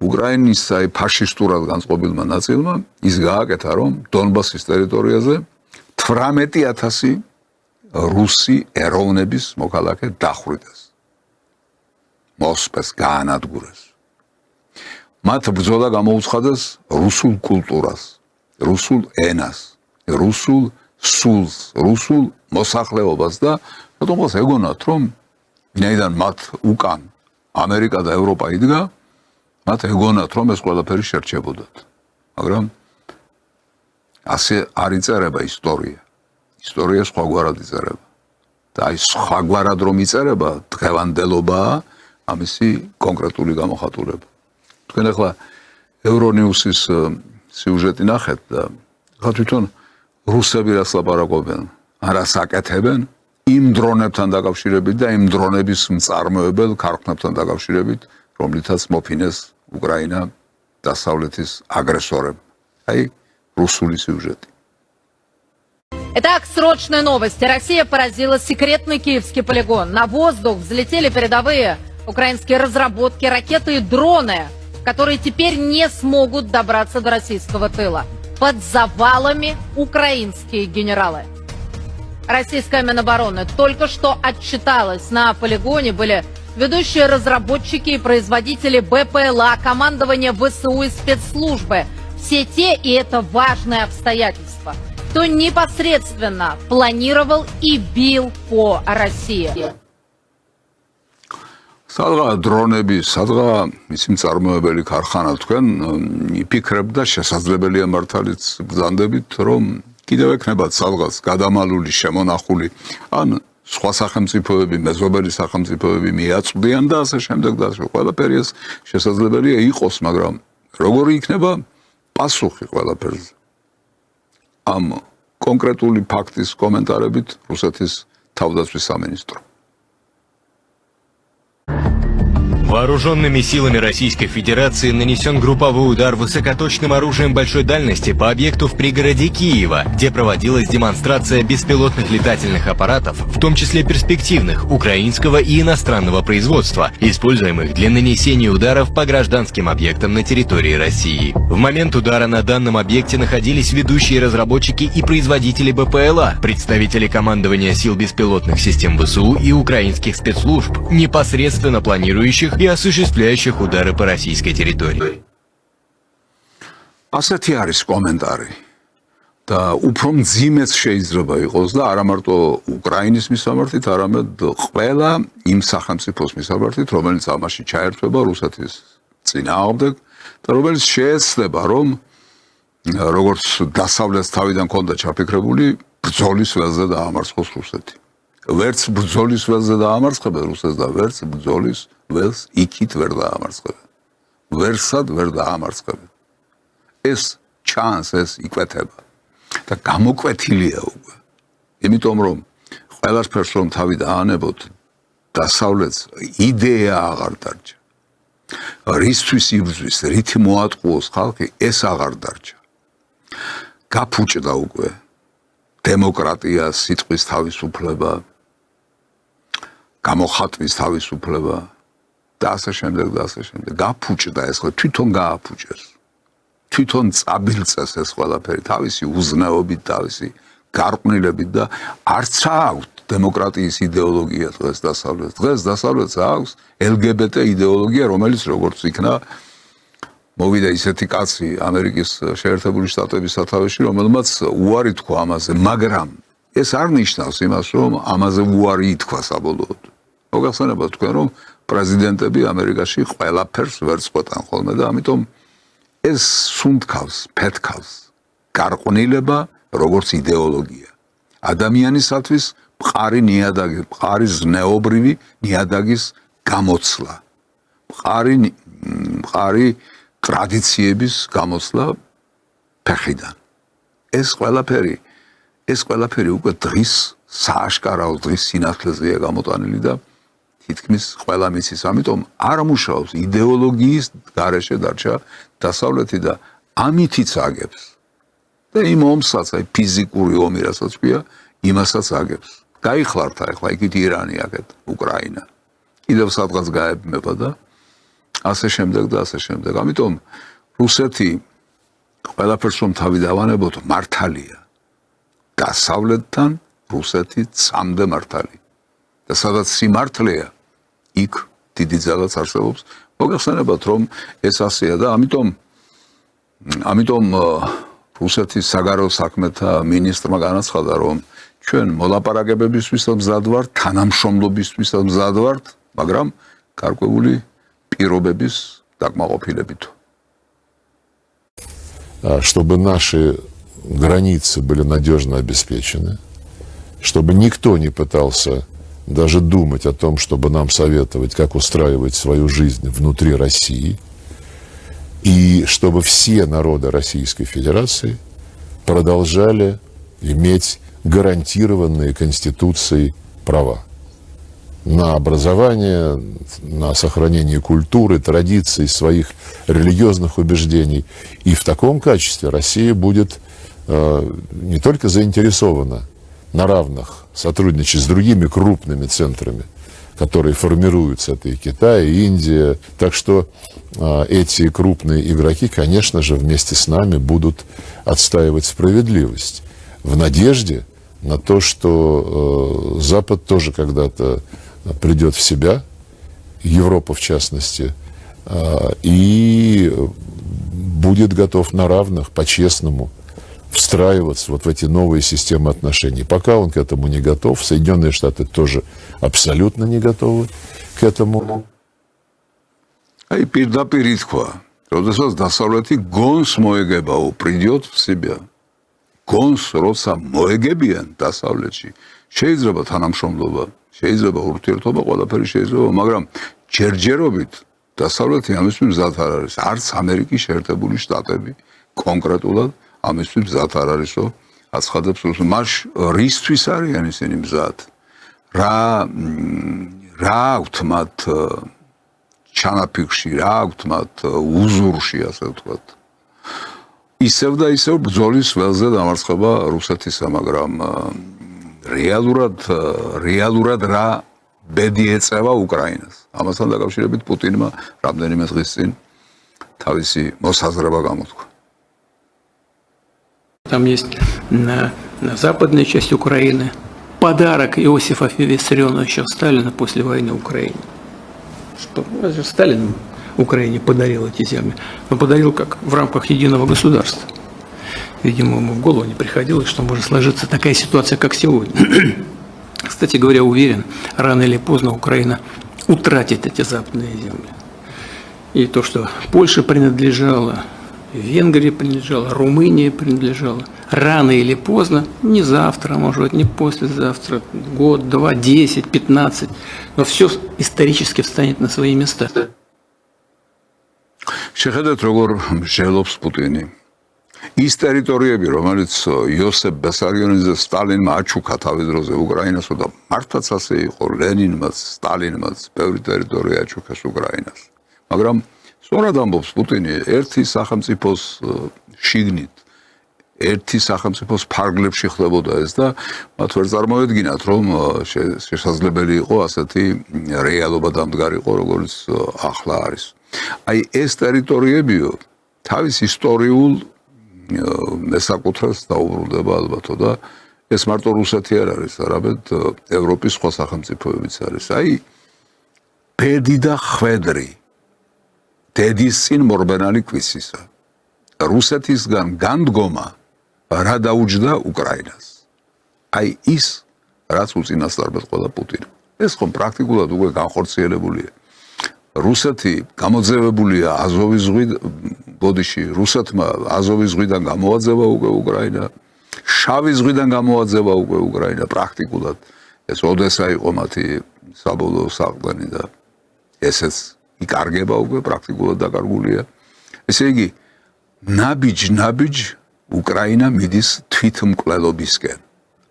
უკრაინის აი ფაშისტურად განწყობილმა ნაწილმა ის გააკეთა, რომ დონბასის ტერიტორიაზე 18,000 რუსი ეროვნების მოქალაქე დახვრიტეს. მოსპეს, გაანადგურეს. მათ ბრძოლა გამოუცხადეს რუსულ კულტურას, რუსულ ენას, რუსულ სულს, რუსულ მოსახლეობას და რატომღაც ეგონათ, რომ ვინაიდან მათ უკან ამერიკა და ევროპა იდგა, მათ ეგონათ, რომ ეს ყველაფერი შერჩებოდათ. მაგრამ ასე არ იწერება ისტორია. ისტორია სხვაგვარად იწერება. და აი სხვაგვარად რომ იწერება, დღევანდელობაა ამისი კონკრეტული გამოხატულება. თქვენ ახლა ევრონიუსის სიუჟეტი ნახეთ და ხა თვითონ რუსები რას ლაპარაკობენ, რას აკეთებენ იმ დრონებთან დაკავშირებით და იმ დრონების მწარმოებელ ქარხნებთან დაკავშირებით, რომლითაც მოფინეს უკრაინა დასავლეთის აგრესორებ. აი რუსული сюжеты. Итак, срочная новость. Россия поразила секретный киевский полигон. На воздух взлетели передовые украинские разработки, ракеты и дроны, которые теперь не смогут добраться до российского тыла. Под завалами украинские генералы. Российская Минобороны только что отчиталась. На полигоне были ведущие разработчики и производители БПЛА, командование ВСУ и спецслужбы. Все те, и это важное обстоятельство, кто непосредственно планировал и бил по России. სადღა დრონები, სადღა მისი მწარმოებელი ქარხანა თქვენ იფიქრებდა შესაძლებელია მართალიც ბრძანდებით, რომ კიდევ ექნება სადღაც გადამალული, შემონახული, ან სხვა სახელმწიფოები, მეზობელი სახელმწიფოები მიაწვდიან და ასე შემდეგ და ასე. ყველაფერი ეს შესაძლებელია იყოს, მაგრამ როგორი იქნება პასუხი ყველაფერზე? ამ კონკრეტული ფაქტის კომენტარებით რუსეთის თავდაცვის სამინისტრო. Вооруженными силами Российской Федерации нанесен групповой удар высокоточным оружием большой дальности по объекту в пригороде Киева, где проводилась демонстрация беспилотных летательных аппаратов, в том числе перспективных, украинского и иностранного производства, используемых для нанесения ударов по гражданским объектам на территории России. В момент удара на данном объекте находились ведущие разработчики и производители БПЛА, представители командования сил беспилотных систем ВСУ и украинских спецслужб, непосредственно планирующих и осуществляющих удары по российской территории. ასეთი არის კომენტარი და უფრო მძიმეც შეიძლება იყოს და არა მარტო უკრაინის მისამართით, არამედ ყველა იმ სახელმწიფოს მისამართით, რომელიც ამაში ჩაერთვება რუსეთის წინააღმდეგ და რომელიც შეეცდება, რომ როგორც დასავლეთს თავიდან ქონდა ჩაფიქრებული, ბრძოლის ველზე დაამარცხოს რუსეთი. ვერც ბრძოლის ველზე დაამარცხებენ რუსეთს და ვერც ბრძოლის ველს იქით ვერ დაამარცხებენ. ვერსად ვერ დაამარცხებენ. ეს ჩანს, ეს იკვეთება და გამოკვეთილია უკვე. იმიტომ რომ ყველაფერს რომ თავი დაანებოთ, დასავლეთს იდეა აღარ დარჩა. რისთვის იბრძვის, რით მოატყუოს ხალხი, ეს აღარ დარჩა. გაფუჭდა უკვე დემოკრატია, სიტყვის თავისუფლება, გამოხატვის თავისუფლება და ასე შემდეგ და ასე შემდეგ. გაფუჭდა ეს ხო თვითონ გააფუჭეს. თვითონ წაბილწეს ეს ყველაფერი თავისი უზნეობით, თავისი გარყვნილებით და არც აქვს დემოკრატიის იდეოლოგია დღეს დასავლეთს. დღეს დასავლეთს აქვს LGBT იდეოლოგია, რომელიც როგორც იქნა მოვიდა ისეთი კაცი ამერიკის შეერთებული შტატების სათავეში, რომელმაც უარი თქვა ამაზე, მაგრამ ეს არ ნიშნავს იმას, რომ ამაზე უარი ითქვა საბოლოოდ. მოგახსენებათ თქვენ, რომ პრეზიდენტები ამერიკაში ყველაფერს ვერ წყვეტენ ხოლმე და ამიტომ ეს სუნთქავს, ფეთქავს გარყვნილება როგორც იდეოლოგია. ადამიანისათვის მყარი ნიადაგი, მყარი ზნეობრივი ნიადაგის გამოცლა. მყარი ტრადიციების გამოცლა ფეხიდან. ეს ყველაფერი უკვე დღის სააშკარაო დღის სინათლეზეა გამოტანილი და თითქმის ყველა მისის. ამიტომ არ მუშაობს იდეოლოგიის გარეშე დარჩა დასავლეთი და ამითიც აგებს. და იმ ომსაც, აი ფიზიკური ომი რასაც ქვია, იმასაც აგებს. გაიხლართა ახლა იქით ირანი აქეთ, უკრაინა. კიდევ სადღაც გაებმება და ასე შემდეგ და ასე შემდეგ. ამიტომ რუსეთი ყველაფერს რომ თავი დავანებოთ, მართალია. დასავლეთთან რუსეთი წამდე მართალი. და სადაც სიმართლეა, იქ დიდი ძალაც არსებობს. მოგახსენებათ რომ ეს ასეა და ამიტომ რუსეთის საგარეო საქმეთა მინისტრმა განაცხადა, რომ ჩვენ მოლაპარაკებებისთვის მზად ვართ, თანამშრომლობისთვის მზად ვართ, მაგრამ გარკვეული პირობების დაკმაყოფილებით. Чтобы наши границы были надежно обеспечены, чтобы никто не пытался даже думать о том, чтобы нам советовать, как устраивать свою жизнь внутри России, и чтобы все народы Российской Федерации продолжали иметь гарантированные Конституцией права на образование, на сохранение культуры, традиций, своих религиозных убеждений. И в таком качестве Россия будет не только заинтересована на равных сотрудничать с другими крупными центрами, которые формируются, это и Китай, и Индия. Так что эти крупные игроки, конечно же, вместе с нами будут отстаивать справедливость в надежде на то, что Запад тоже когда-то придет в себя, Европа в частности, и будет готов на равных, по-честному, встраиваться вот в эти новые системы отношений. Пока он к этому не готов, Соединенные Штаты тоже абсолютно не готовы к этому. Ай, პირდაპირ ითქვა, როდესაც დასავლეთი გონს მოეგებაო, придет в себя. გონს როცა მოეგებიან დასავლეთში შეიძლება თანამშრომლობა შეიძლება ურთიერთობა ყველაფერი შეიძლება მაგრამ ჯერჯერობით დასავლეთი ამისთვის მზად არ არის არც ამერიკის შეერთებული შტატები კონკრეტულად ამისთვის მზად არ არის რომ აცხადებს მას რისთვის არიან ისინი მზად რა აქვთ მათ ჩანაფიქრში რა აქვთ მათ უზურში ასე ვთქვათ ისევ და ისევ ბრძოლის ველზე დამარცხება რუსეთისა მაგრამ რეალურად რა ბედი ეწევა უკრაინას ამასთან დაკავშირებით პუტინმა რამდენიმე დღის წინ თავისი მოსაზრება გამოთქვა Там есть на западной части Украины подарок Иосифа Виссарионовича Сталина после войны в Украине. Что Сталин Украине подарил эти земли, но подарил как в рамках единого государства. Видимо, ему в голову не приходилось, что может сложиться такая ситуация, как сегодня. Кстати говоря, уверен, рано или поздно Украина утратит эти западные земли. И то, что Польша принадлежала, Венгрии принадлежала, Румынии принадлежала, рано или поздно, не завтра, может быть, не послезавтра, год, 2, 10, 15, но все исторически встанет на свои места. შეხედეთ როგორ მსჯელობს პუტინი ის ტერიტორიები რომელიც იოსებ ბესარიონიძე სტალინმა აჩუქა თავის დროზე უკრაინას და მართლაც ასე იყო ლენინმაც სტალინმაც ბევრი ტერიტორია აჩუქეს უკრაინას მაგრამ სწორად ამბობს პუტინი ერთი სახელმწიფოს შიგნით ერთი სახელმწიფოს ფარგლებში ხდებოდა ეს და მათ ვერ წარმოედგინათ რომ შესაძლებელი იყო ასეთი რეალობა დამდგარიყო როგორც ახლა არის აი ეს ტერიტორიებიო თავის ისტორიულ მესაკუთრებას დაუბრუნდება ალბათო და ეს მარტო რუსეთი არ არის არამედ ევროპის სხვა სახელმწიფოებიც არის აი ბედი და ხვედრი დედის წინ მორბენალი ქვისისა რუსეთისგან განდგომა რა დაუჯდა უკრაინას აი ის რაც უწინასწარმეტყველა პუტინი ეს ხომ პრაქტიკულად უკვე განხორციელებულია რუსეთი გამოძევებულია აზოვის ზღვით ბოდიში რუსეთმა აზოვის ზღვიდან გამოაძევა უკვე უკრაინა შავი ზღვიდან გამოაძევა უკვე უკრაინა პრაქტიკულად ეს ოდესა იყო მათი საბოლოო საყრდენი და ესეც იკარგება უკვე პრაქტიკულად დაკარგულია ესე იგი ნაბიჯ უკრაინა მიდის თვითმკვლელობისკენ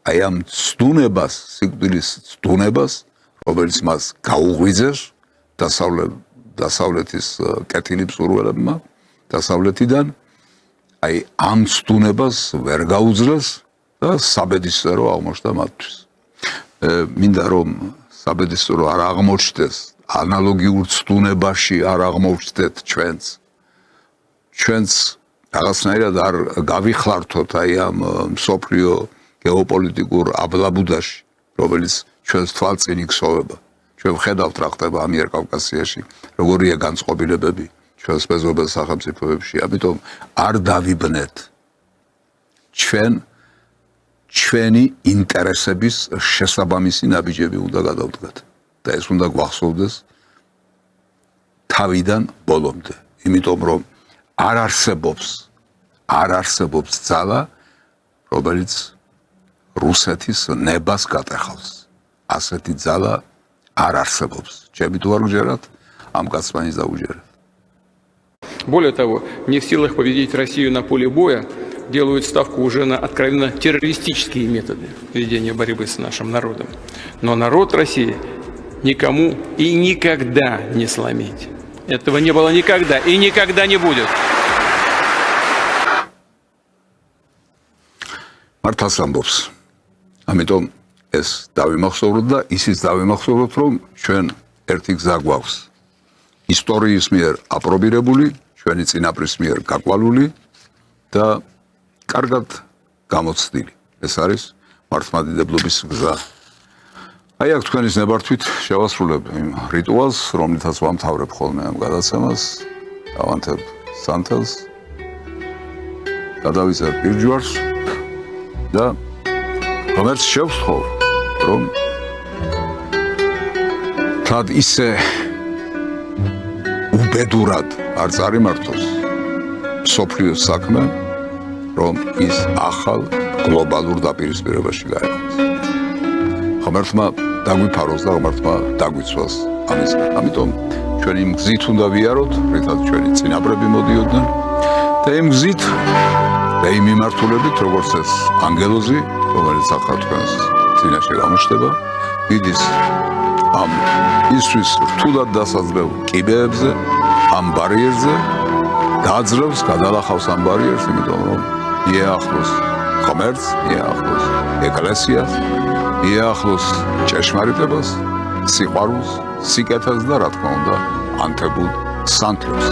აი ამ ცდუნებას სიკვდილის ცდუნებას რომელიც მას გაუღვიძეს დასავლეთის კეთილი მსურველებმა დასავლეთიდან აი ამ ცდუნებას ვერ გაუძლეს და საბედისწერო აღმოჩნდა მათთვის მინდა რომ საბედისწერო არ აღმოჩნდეს ანალოგიურ ცდუნებაში არ აღმოჩნდეთ ჩვენც რაღაცნაირად არ გავიხლართოთ აი ამ მსოფლიო გეოპოლიტიკურ აბლაბუდაში რომელიც ჩვენს თვალწინ იქსოვება ჩვენ ვხედავთ რა ხდება ამიერკავკასიაში როგორია განწყობილებები ჩვენს მეზობელ სახელმწიფოებში ამიტომ არ დავიბნეთ ჩვენი ინტერესების შესაბამისი ნაბიჯები უნდა გადავდგათ და ეს უნდა გვახსოვდეს თავიდან ბოლომდე იმიტომ რომ არ არსებობს ძალა რომელიც რუსეთის ნებას გატეხავს ასეთი ძალა არ არსებობს ჩემი თუ არ გჯერათ ამ კაცმა ის დაუჯერეთ Более того, не в силах победить Россию на поле боя, делают ставку уже на откровенно террористические методы ведения борьбы с нашим народом. Но народ России никому и никогда не сломить. Этого не было никогда и никогда не будет. მართლაც ამბობს ამიტომ ეს დავიმახსოვროთ და ისიც დავიმახსოვროთ რომ ჩვენ ერთი გზა გვაქვს ისტორიის მიერ აპრობირებული ჩვენი წინაპრის მიერ გაკვალული და კარგად გამოცდილი ეს არის მართლმადიდებლობის გზა აი აქ თქვენის ნებართვით შევასრულებ იმ რიტუალს რომლითაც ვამთავრებ ხოლმე ამ გადაცემას დავანთებ სანთელს გადავიზარ პირჯვარს და რომელიც შევსხობ რომ თად ისე უბედურად არ წარიმართოს სოფლიოს საქმე რომ ის ახალ გლობალურ დაპირისპირებაში გაეყვანს. ღმერთმა დაგვიფაროს და ღმერთმა დაგვიცვას ამისგან. ამიტომ ჩვენ იმ გზით უნდა ვიაროთ, რითაც ჩვენი წინაპრები მოდიოდნენ და იმ გზით და იმ მიმართულებით, როგორც ეს ანგელოზი, რომელიც ახლა თქვენს წინაშე გამოჩნდება, მიდის ამ ისთვის რთულად დასაძლევ კიბეებზე, ამ ბარიერზე, დააძლევს, გადალახავს ამ ბარიერს, იმიტომ რომ იეახლოს ღმერთს, იეახლოს ეკლესიას, იეახლოს ჭეშმარიტებას, სიყვარულს, სიკეთეს და რა თქმა უნდა, ანთებულ სანთლებს.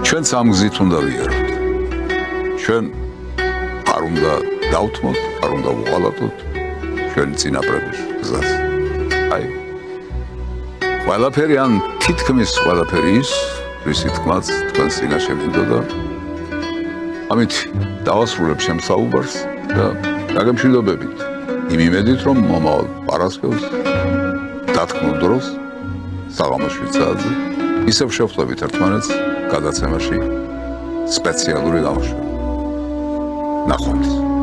ჩვენც ამ გზით უნდა ვიაროთ. ჩვენ არ უნდა დავთმოთ, არ უნდა ვუღალატოთ ჩვენი წინაპრების გზას. აი, ყველაფერი ან თითქმის ყველაფერი ის, ვისი თქმაც თქვენ წინაშე მინდოდა. ამით დავასრულებ შემსაუბარს და დაგემშვიდობებით იმ იმედით, რომ მომავალ პარასკევს დათქმულ დროს საღამოს 7 საათზე ისევ შევხვდებით ერთმანეთს გადაცემაში სპეციალური გამოშვება. ნახვამდის.